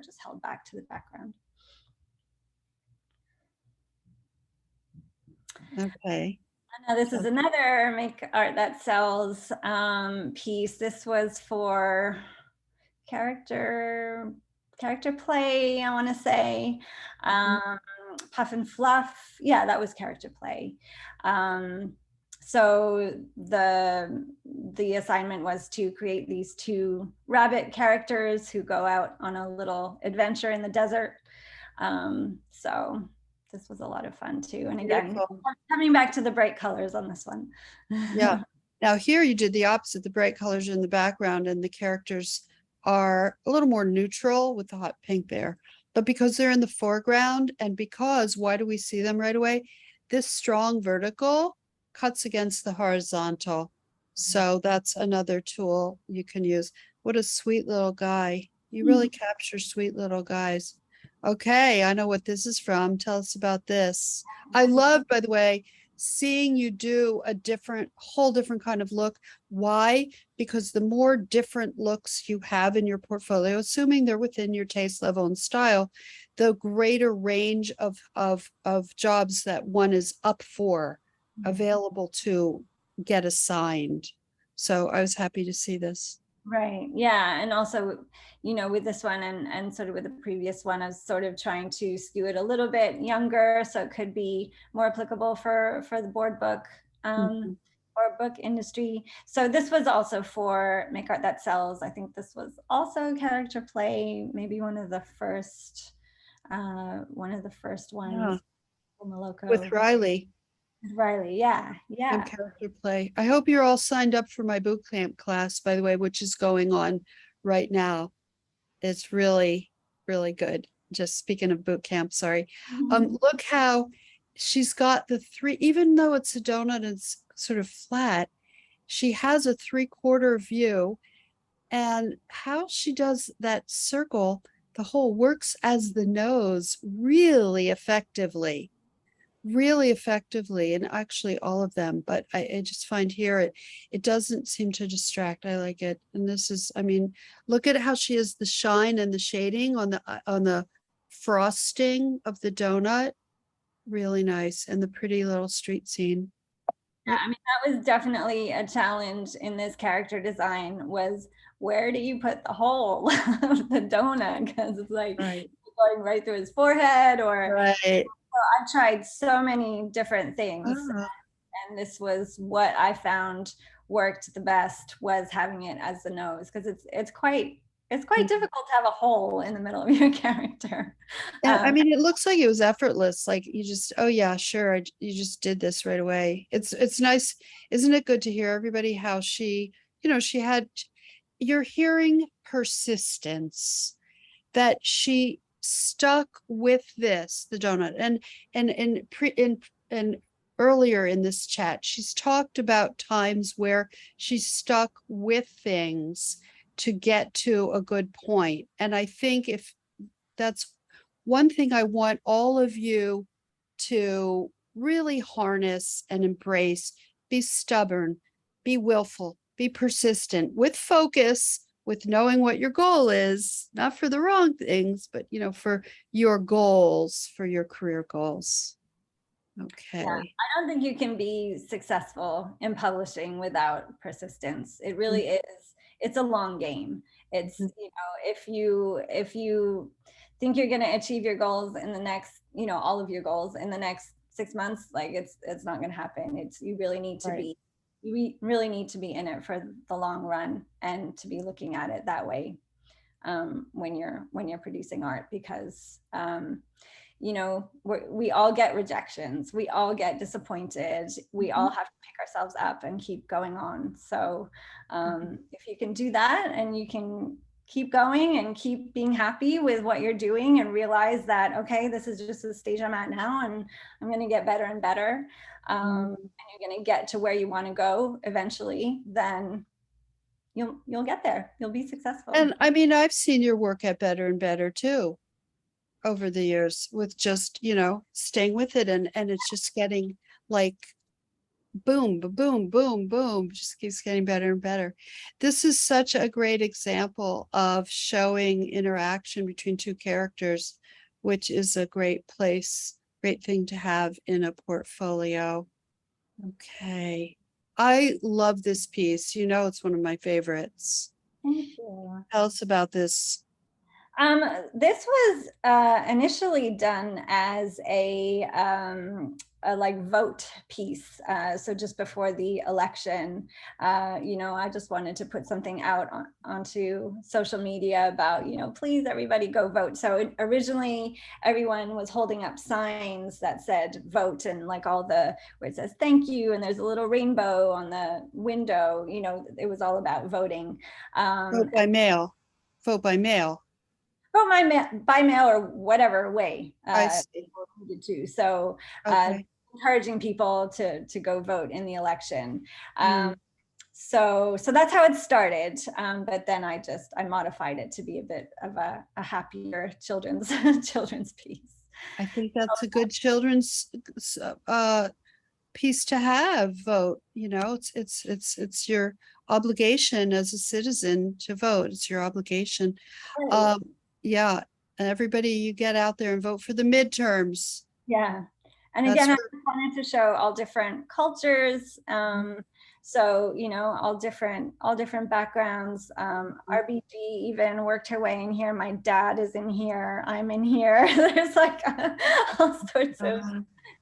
just held back to the background. Okay. Now this is another Make Art That Sells piece. This was for character play, I want to say. Puff and Fluff. Yeah, that was character play. So the assignment was to create these two rabbit characters who go out on a little adventure in the desert. So this was a lot of fun too. And again, coming back to the bright colors on this one. Yeah. Now here you did the opposite. The bright colors are in the background and the characters are a little more neutral with the hot pink there. But because they're in the foreground and because why do we see them right away? This strong vertical cuts against the horizontal. So that's another tool you can use. What a sweet little guy. You really capture sweet little guys. Okay, I know what this is from. Tell us about this. I love, by the way, seeing you do a whole different kind of look. Why? Because the more different looks you have in your portfolio, assuming they're within your taste level and style, the greater range of jobs that one is up for, available to get assigned. So I was happy to see this. Right. Yeah. And also, you know, with this one and sort of with the previous one, I was sort of trying to skew it a little bit younger, so it could be more applicable for the board book or book industry. So this was also for Make Art That Sells. I think this was also character play, maybe one of the first ones. Yeah. With Riley. Riley, yeah. And character play. I hope you're all signed up for my boot camp class, by the way, which is going on right now. It's really, really good. Just speaking of boot camp, sorry. Look how she's got the three, even though it's a donut and it's sort of flat, she has a 3/4 view, and how she does that circle, the whole works as the nose really effectively, and actually all of them, but I just find here it doesn't seem to distract. I like it. And this is, I mean, look at how she has the shine and the shading on the frosting of the donut. Really nice. And the pretty little street scene. Yeah, I mean, that was definitely a challenge in this character design, was where do you put the hole of the donut? Because it's like going right through his forehead or I tried so many different things, and this was what I found worked the best, was having it as the nose, because it's quite difficult to have a hole in the middle of your character. I mean, it looks like it was effortless. Like you just, oh yeah, sure, you just did this right away. It's nice, isn't it good to hear everybody how she, you know, you're hearing persistence, that she stuck with this, the donut. And earlier in this chat, she's talked about times where she's stuck with things to get to a good point. And I think if that's one thing I want all of you to really harness and embrace, be stubborn, be willful, be persistent with focus, with knowing what your goal is, not for the wrong things, but for your goals, for your career goals. Yeah, Okay. I don't think you can be successful in publishing without persistence. It really is. It's a long game. It's, Mhm. if you think you're going to achieve your goals in the next, all of your goals in the next 6 months, like it's not going to happen. You really need to Right. be, really need to be in it for the long run and to be looking at it that way, when you're producing art, because we all get rejections, we all get disappointed, we all have to pick ourselves up and keep going on. So if you can do that and you can keep going and keep being happy with what you're doing and realize that, okay, this is just the stage I'm at now and I'm going to get better and better, and you're going to get to where you want to go eventually, then you'll get there, you'll be successful. And I mean, I've seen your work get better and better too over the years with just, staying with it, and it's just getting like boom, boom, boom, boom, just keeps getting better and better. This is such a great example of showing interaction between two characters, which is a great great thing to have in a portfolio. Okay. I love this piece. It's one of my favorites. Thank you. Tell us about this. This was initially done as a like vote piece. So just before the election, I just wanted to put something out onto social media about, please everybody go vote. So originally everyone was holding up signs that said vote, and like where it says thank you, and there's a little rainbow on the window, it was all about voting. Vote by mail. Vote by mail. Vote by mail or whatever way I see. people needed to. So Okay. encouraging people to go vote in the election. Mm. So that's how it started. But then I modified it to be a bit of a happier children's children's piece. I think that's a good children's piece to have. Vote. It's your obligation as a citizen to vote. It's your obligation. Right. Um, yeah, and everybody, you get out there and vote for the midterms. Yeah. And again, That's I where. just wanted to show all different cultures. So, all different backgrounds. RBG even worked her way in here. My dad is in here. I'm in here. There's like all sorts of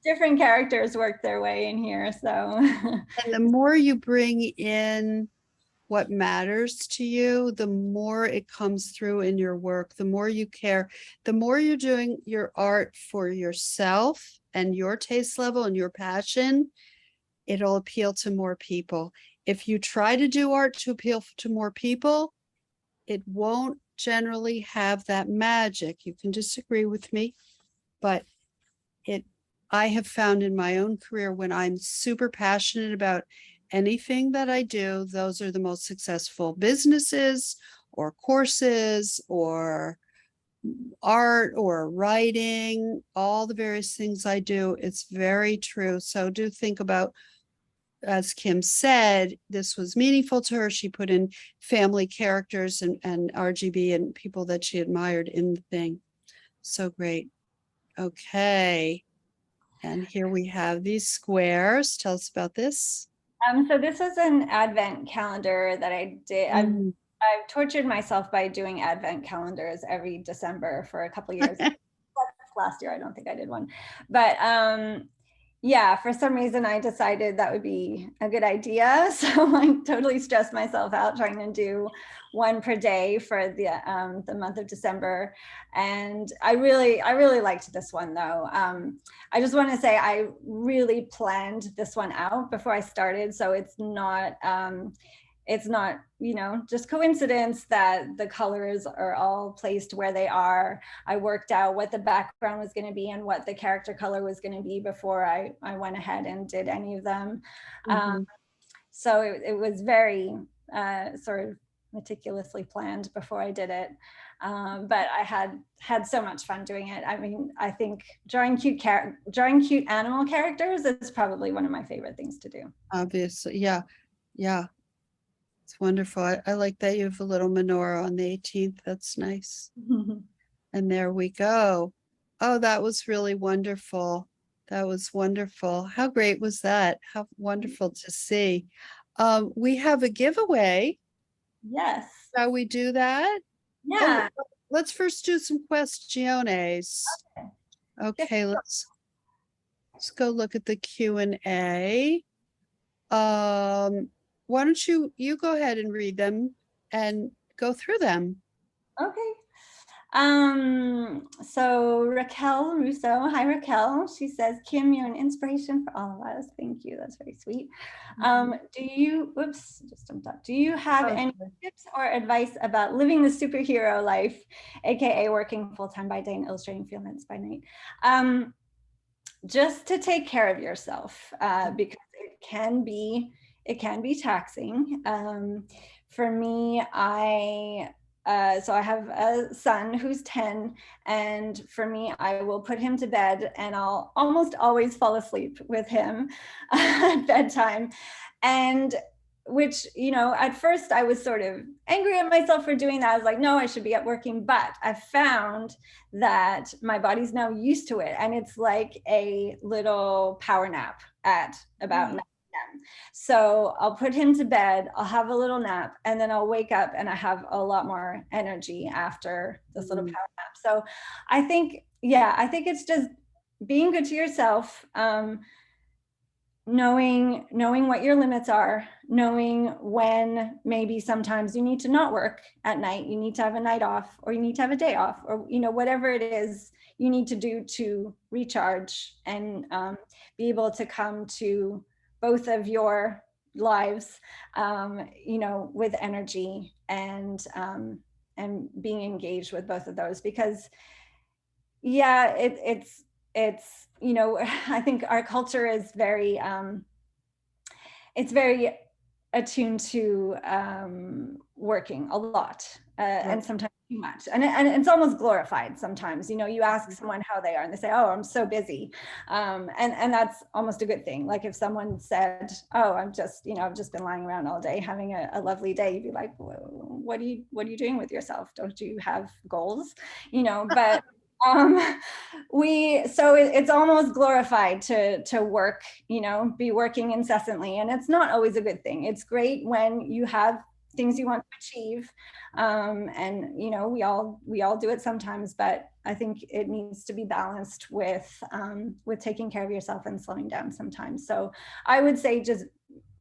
different characters work their way in here. So, And the more you bring in what matters to you, the more it comes through in your work, the more you care, the more you're doing your art for yourself and your taste level and your passion, it'll appeal to more people. If you try to do art to appeal to more people, it won't generally have that magic. You can disagree with me, but it I have found in my own career, when I'm super passionate about anything that I do, those are the most successful businesses or courses or art or writing, all the various things I do. It's very true. So do think about, as Kim said, this was meaningful to her. She put in family characters and RGB and people that she admired in the thing. So great. Okay. And here we have these squares. Tell us about this. so this was an advent calendar that I did. Mm. I've tortured myself by doing advent calendars every December for a couple of years. Last year I don't think I did one, but yeah, for some reason I decided that would be a good idea. So I totally stressed myself out trying to do one per day for the month of December. And I really liked this one though. I just want to say I really planned this one out before I started. So it's not, just coincidence that the colors are all placed where they are. I worked out what the background was going to be and what the character color was going to be before I went ahead and did any of them. Mhm. So it was very sort of meticulously planned before I did it. But I had so much fun doing it. I mean, I think drawing cute animal characters is probably one of my favorite things to do. Obviously. Yeah. Yeah. It's wonderful. I like that you have a little menorah on the 18th. That's nice. And there we go. Oh, that was really wonderful. That was wonderful. How great was that? How wonderful to see. We have a giveaway. Yes. Shall we do that? Oh, Yeah. let's first do some questiones. Okay, let's go look at the Q&A. Why don't you go ahead and read them and go through them. Okay. So Raquel Russo, hi Raquel. She says, Kim, you're an inspiration for all of us. Thank you. That's very sweet. Do you, whoops, just jumped up. Do you have any tips or advice about living the superhero life, AKA working full-time by day and illustrating freelance by night? Just to take care of yourself, because it can be taxing. For me, so I have a son who's 10, and for me, I will put him to bed and I'll almost always fall asleep with him at bedtime. And which, at first I was sort of angry at myself for doing that. I was like, no, I should be at working. But I found that my body's now used to it. And it's like a little power nap at about 9 p.m. So I'll put him to bed, I'll have a little nap, and then I'll wake up and I have a lot more energy after this little power nap. So I think it's just being good to yourself, knowing what your limits are, knowing when maybe sometimes you need to not work at night, you need to have a night off, or you need to have a day off, or whatever it is you need to do to recharge and be able to come to both of your lives, with energy and being engaged with both of those. Because it's I think our culture is very it's very attuned to working a lot, and sometimes too much, and it's almost glorified sometimes. You ask someone how they are and they say, oh, I'm so busy, and that's almost a good thing. Like if someone said, oh, I've just been lying around all day having a lovely day, you'd be like, what are you doing with yourself? Don't you have goals? But it's almost glorified to work, be working incessantly, and it's not always a good thing. It's great when you have things you want to achieve, and we all do it sometimes, but I think it needs to be balanced with taking care of yourself and slowing down sometimes. So I would say just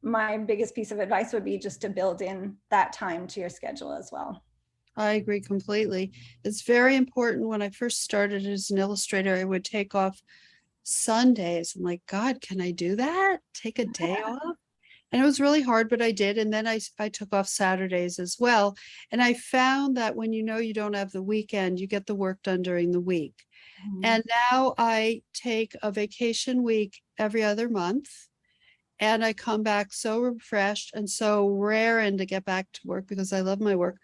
my biggest piece of advice would be just to build in that time to your schedule as well. I agree completely. It's very important. When I first started as an illustrator, I would take off Sundays. I'm like, God, can I do that? Take a day off? And it was really hard, but I did. And then I took off Saturdays as well. And I found that when you don't have the weekend, you get the work done during the week. And now I take a vacation week every other month. And I come back so refreshed and so raring to get back to work because I love my work.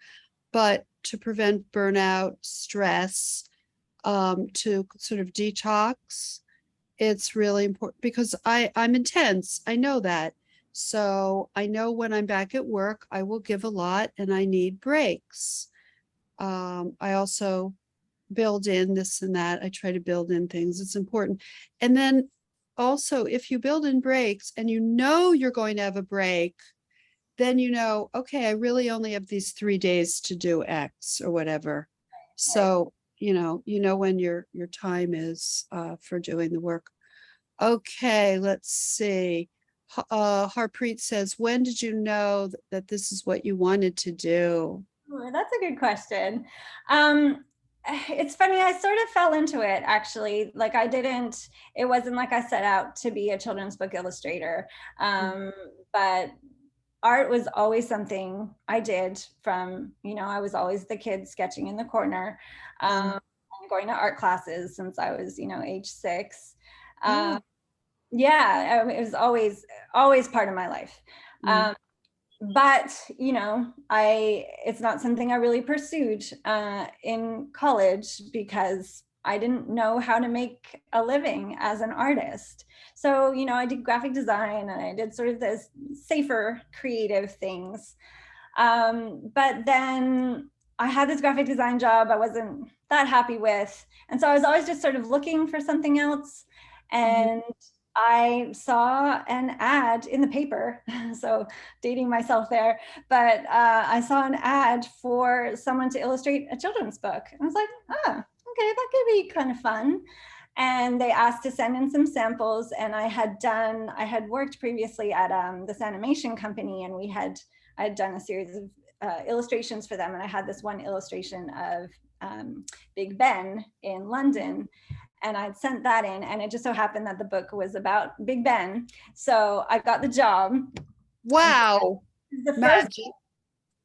But to prevent burnout, stress, to sort of detox, it's really important because I'm intense. I know that. So I know when I'm back at work, I will give a lot and I need breaks. I also build in this and that. I try to build in things. It's important. And then also, if you build in breaks and you're going to have a break, then okay, I really only have these 3 days to do X or whatever. So, when your time is for doing the work. Okay, let's see. Harpreet says, when did you know that this is what you wanted to do? Ooh, that's a good question. It's funny, I sort of fell into it actually. Like it wasn't like I set out to be a children's book illustrator. But art was always something I did from, I was always the kid sketching in the corner, and going to art classes since I was, age 6. Yeah, it was always part of my life. but you know, it's not something I really pursued in college because I didn't know how to make a living as an artist. So, you know, I did graphic design and I did sort of this safer creative things. But then I had this graphic design job I wasn't that happy with. And so I was always just sort of looking for something else. Mhm. And I saw an ad in the paper, so dating myself there, but I saw an ad for someone to illustrate a children's book. I was like, oh, okay, that could be kind of fun. And they asked to send in some samples, and I had worked previously at this animation company, and I had done a series of illustrations for them, and I had this one illustration of Big Ben in London, and I'd sent that in, and it just so happened that the book was about Big Ben, so I got the job. Wow. The Magic.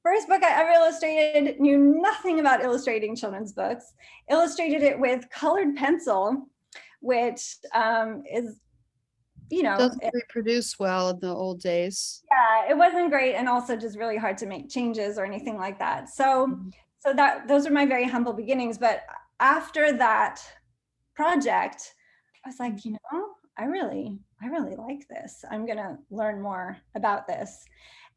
first book I ever illustrated, knew nothing about illustrating children's books, illustrated it with colored pencil, which is, you know, Doesn't reproduce well in the old days. yeah, it wasn't great, and also just really hard to make changes or anything like that. So, Mhm. those are my very humble beginnings. But after that project, I was like, you know, I really like this. I'm gonna learn more about this.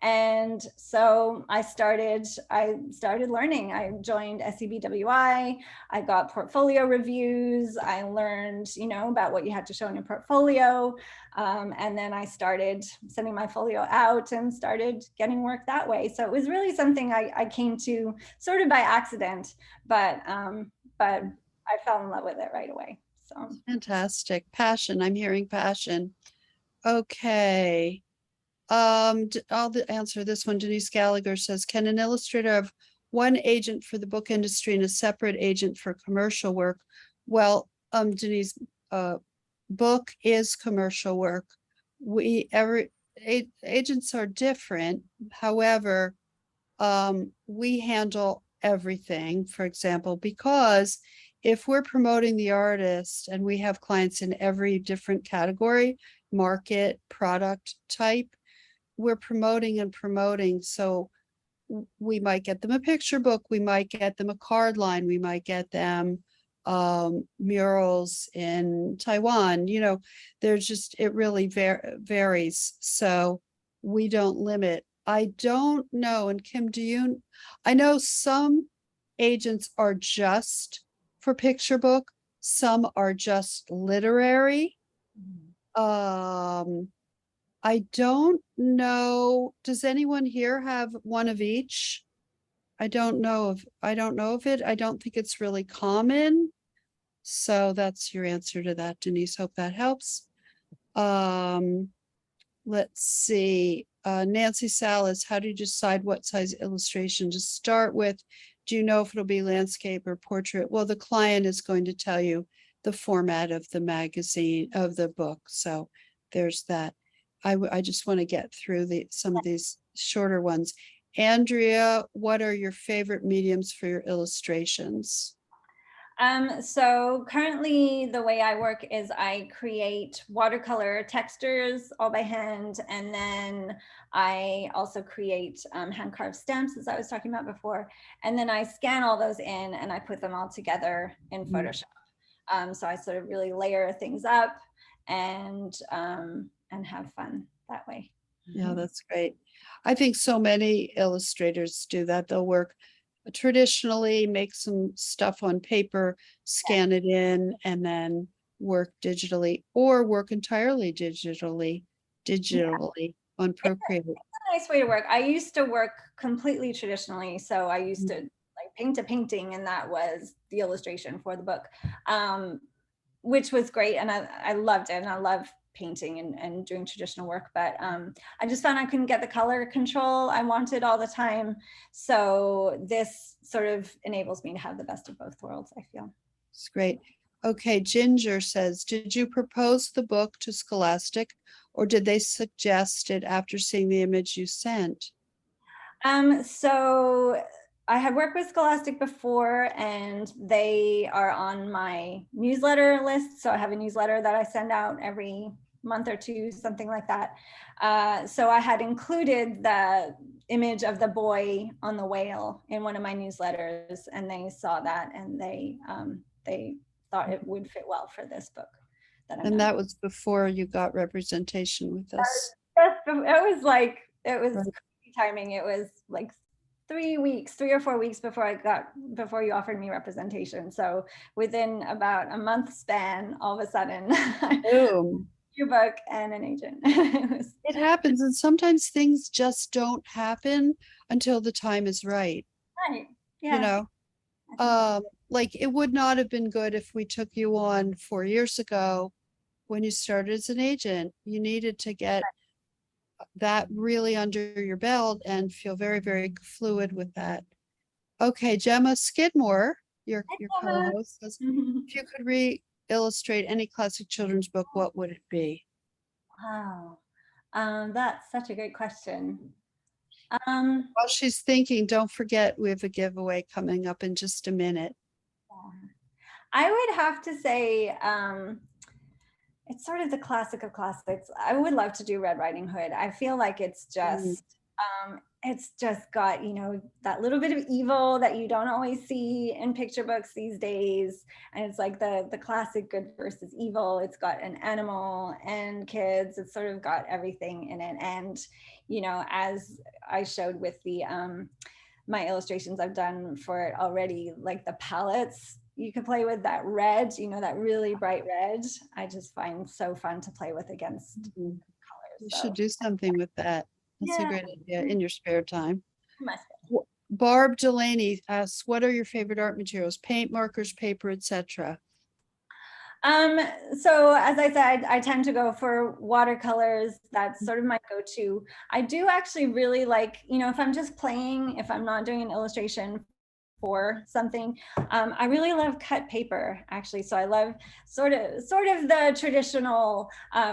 And so I started learning. I joined SCBWI. I got portfolio reviews. I learned, you know, about what you had to show in your portfolio. And then I started sending my folio out and started getting work that way. So it was really something I came to sort of by accident, but I fell in love with it right away. So Fantastic. Passion. I'm hearing passion. Okay. I'll answer this one. Denise Gallagher says, can an illustrator have one agent for the book industry and a separate agent for commercial work? Well, Denise, book is commercial work. Agents are different. However, we handle everything, for example, because if we're promoting the artist and we have clients in every different category, market, product type, we're promoting and promoting. So we might get them a picture book, we might get them a card line, we might get them murals in Taiwan. You know, there's just, it really varies. So we don't limit. I don't know. And Kim, do you, I know some agents are just for picture book, some are just literary. Um, I don't know. Does anyone here have one of each? I don't know of it. I don't think it's really common. So that's your answer to that, Denise. Hope that helps. Um, let's see. Nancy Salas, how do you decide what size illustration to start with? Do you know if it'll be landscape or portrait? Well, the client is going to tell you the format of the magazine, of the book. So there's that. I just want to get through some of these shorter ones. Andrea, what are your favorite mediums for your illustrations? so currently the way I work is I create watercolor textures all by hand, and then I also create hand carved stamps, as I was talking about before, and then I scan all those in and I put them all together in Photoshop. So I sort of really layer things up and have fun that way. Yeah, that's great. I think so many illustrators do that. They'll work traditionally, make some stuff on paper, scan it in, and then work digitally or work entirely digitally on Procreate. Nice way to work. I used to work completely traditionally. So I used to like paint a painting, and that was the illustration for the book, which was great. And I loved it. And I love painting and doing traditional work. But I just found I couldn't get the color control I wanted all the time. So this sort of enables me to have the best of both worlds, I feel. It's great. Okay, Ginger says, did you propose the book to Scholastic or did they suggest it after seeing the image you sent? So I had worked with Scholastic before, and they are on my newsletter list. So I have a newsletter that I send out every month or two, something like that. So I had included the image of the boy on the whale in one of my newsletters, and they saw that, and they thought it would fit well for this book. And that was before you got representation with us. It was Right. crazy timing. It was like 3 or 4 weeks before you offered me representation. So within about a month span, all of a sudden, Boom. your book and an agent. It happens, and sometimes things just don't happen until the time is right. Right. You Yeah. know, like it would not have been good if we took you on 4 years ago when you started as an agent. You needed to get that really under your belt and feel very, very fluid with that. Okay, Gemma Skidmore, your co-host, says, if you could re-illustrate any classic children's book, what would it be? Wow. That's such a great question. While she's thinking, don't forget we have a giveaway coming up in just a minute. I would have to say, it's sort of the classic of classics. I would love to do Red Riding Hood. I feel like it's just got, you know, that little bit of evil that you don't always see in picture books these days. And it's like the classic good versus evil. It's got an animal and kids. It's sort of got everything in it. And, you know, as I showed with the my illustrations I've done for it already, like the palettes you can play with, that red, you know, that really bright red, I just find so fun to play with against colors. You should do something with that. That's a great idea in your spare time. Must Barb Delaney asks, what are your favorite art materials? Paint, markers, paper, etc. So as I said, I tend to go for watercolors. That's sort of my go-to. I do actually really like, you know, if I'm just playing, if I'm not doing an illustration for something, I really love cut paper, actually. So I love sort of the traditional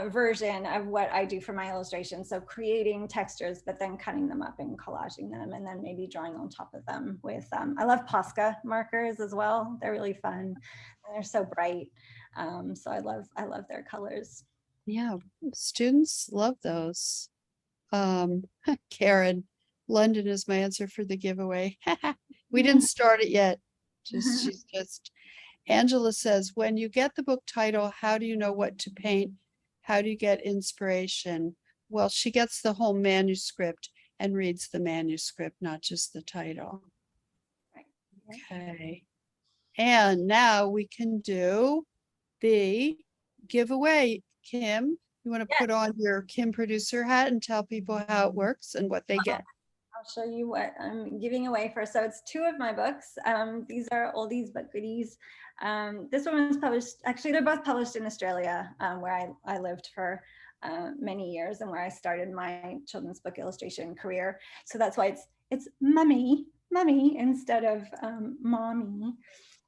version of what I do for my illustrations. So creating textures, but then cutting them up and collaging them, and then maybe drawing on top of them with, I love Posca markers as well. They're really fun. And they're so bright. So I love their colors. Yeah, students love those. Karen, London is my answer for the giveaway. We didn't start it yet. She's just, Angela says, when you get the book title, how do you know what to paint? How do you get inspiration? Well, she gets the whole manuscript and reads the manuscript, not just the title. Okay. And now we can do the giveaway. Kim, you want to put on your Kim producer hat and tell people how it works and what they get? I'll show you what I'm giving away first. So it's 2 of my books. These are oldies but goodies. This one was published, actually they're both published in Australia, where I lived for many years and where I started my children's book illustration career. So that's why it's mummy instead of mommy.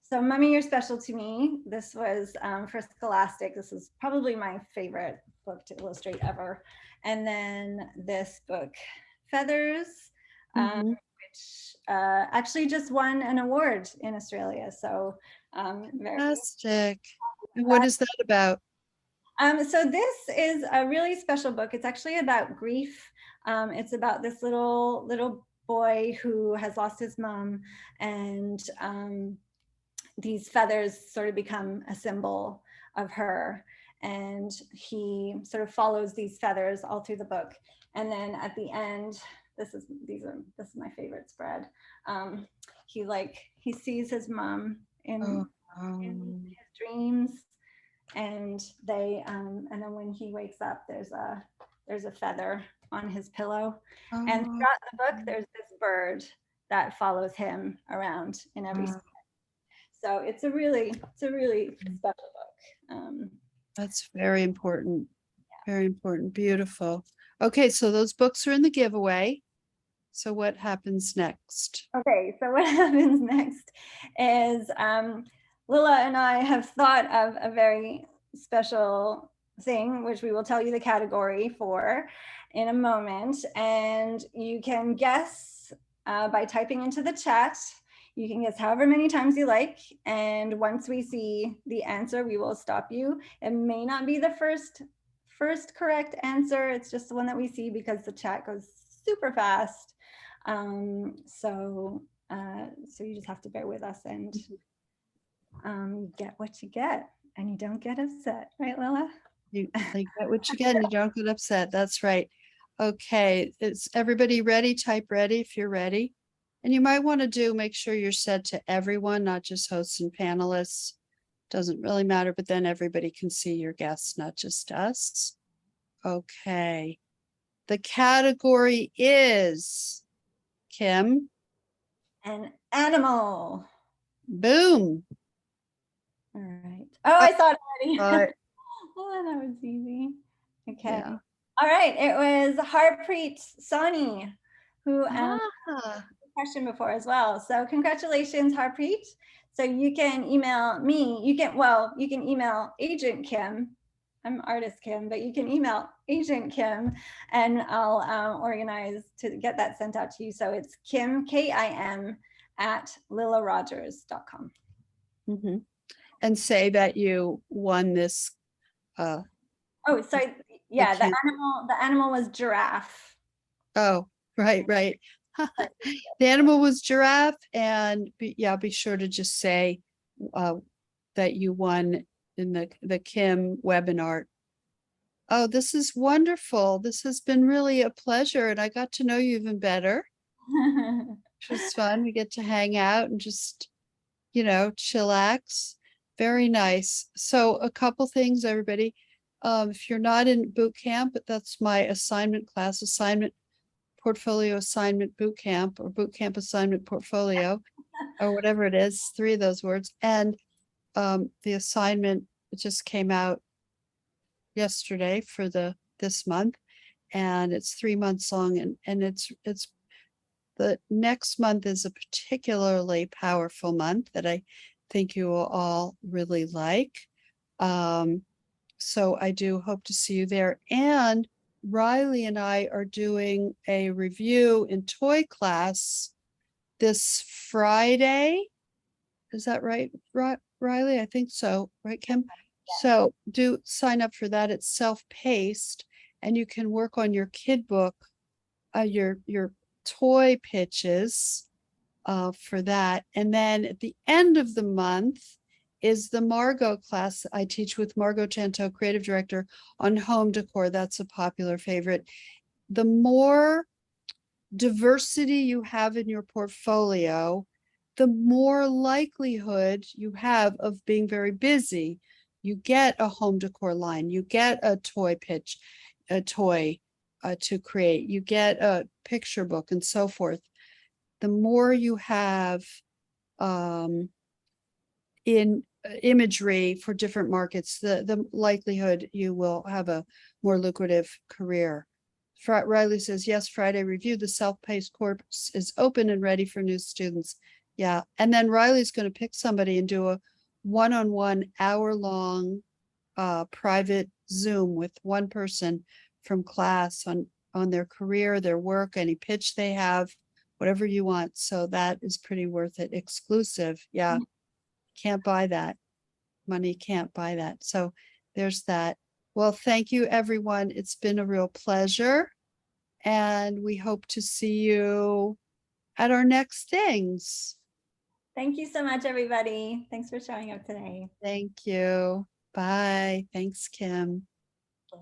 So Mummy, You're Special to Me. This was for Scholastic. This is probably my favorite book to illustrate ever. And then this book, Feathers, which actually just won an award in Australia. So fantastic. And what is that about? So this is a really special book. It's actually about grief. It's about this little boy who has lost his mom, and these feathers sort of become a symbol of her. And he sort of follows these feathers all through the book. And then at the end, this is my favorite spread. He sees his mom in his dreams, and and then when he wakes up, there's a feather on his pillow. And throughout the book, there's this bird that follows him around in every spread. So it's a really special book. That's very important. Very important. Beautiful. Okay, so those books are in the giveaway. So what happens next? Okay, so what happens next is Lilla and I have thought of a very special thing, which we will tell you the category for in a moment. And you can guess by typing into the chat. You can guess however many times you like. And once we see the answer, we will stop you. It may not be the first first correct answer. It's just the one that we see because the chat goes super fast. So you just have to bear with us and get what you get, and you don't get upset, right, Lilla? You get what you get and you don't get upset. That's right. Okay, is everybody ready? Type ready if you're ready. And you might want to make sure you're set to everyone, not just hosts and panelists. Doesn't really matter, but then everybody can see your guests, not just us. Okay. The category is Kim. An animal. Boom. All right. Oh, I saw it already. Uh, Oh, that was easy. Okay. yeah. All right. It was Harpreet Soni who asked Ah, the question before as well. So congratulations, Harpreet. So you can email me. You can email Agent Kim. I'm artist Kim, but you can email Agent Kim and I'll organize to get that sent out to you. So it's Kim, Kim, at lillarogers.com. mhm. And say that you won this. Oh, sorry. Yeah, the animal was giraffe. Oh, right. The animal was giraffe, and be sure to just say that you won in the Kim webinar. Oh, this is wonderful. This has been really a pleasure, and I got to know you even better. It was fun. We get to hang out and just, chillax. Very nice. So a couple things, everybody. If you're not in boot camp, that's my assignment class, portfolio assignment boot camp, or boot camp assignment portfolio, or whatever it is, 3 of those words. And the assignment just came out yesterday for this month, and it's 3 months long, and it's the next month is a particularly powerful month that I think you will all really like. So I do hope to see you there. And Riley and I are doing a review in toy class this Friday. Is that right, Riley? I think so, right, Kim? So do sign up for that. It's self-paced, and you can work on your kid book, your toy pitches for that. And then at the end of the month is the Margot class I teach with Margot Chanteau, creative director, on home decor. That's a popular favorite. The more diversity you have in your portfolio, the more likelihood you have of being very busy. You get a home decor line, you get a toy pitch, a toy to create, you get a picture book, and so forth. The more you have in imagery for different markets, the likelihood you will have a more lucrative career. Riley says, yes, Friday review, the self-paced course is open and ready for new students. Yeah. And then Riley's going to pick somebody and do a one-on-one hour-long private Zoom with one person from class on their career, their work, any pitch they have, whatever you want. So that is pretty worth it. Exclusive. Yeah. Can't buy that. Money can't buy that. So there's that. Well, thank you, everyone. It's been a real pleasure. And we hope to see you at our next things. Thank you so much, everybody. Thanks for showing up today. Thank you. Bye. Thanks, Kim. Yeah.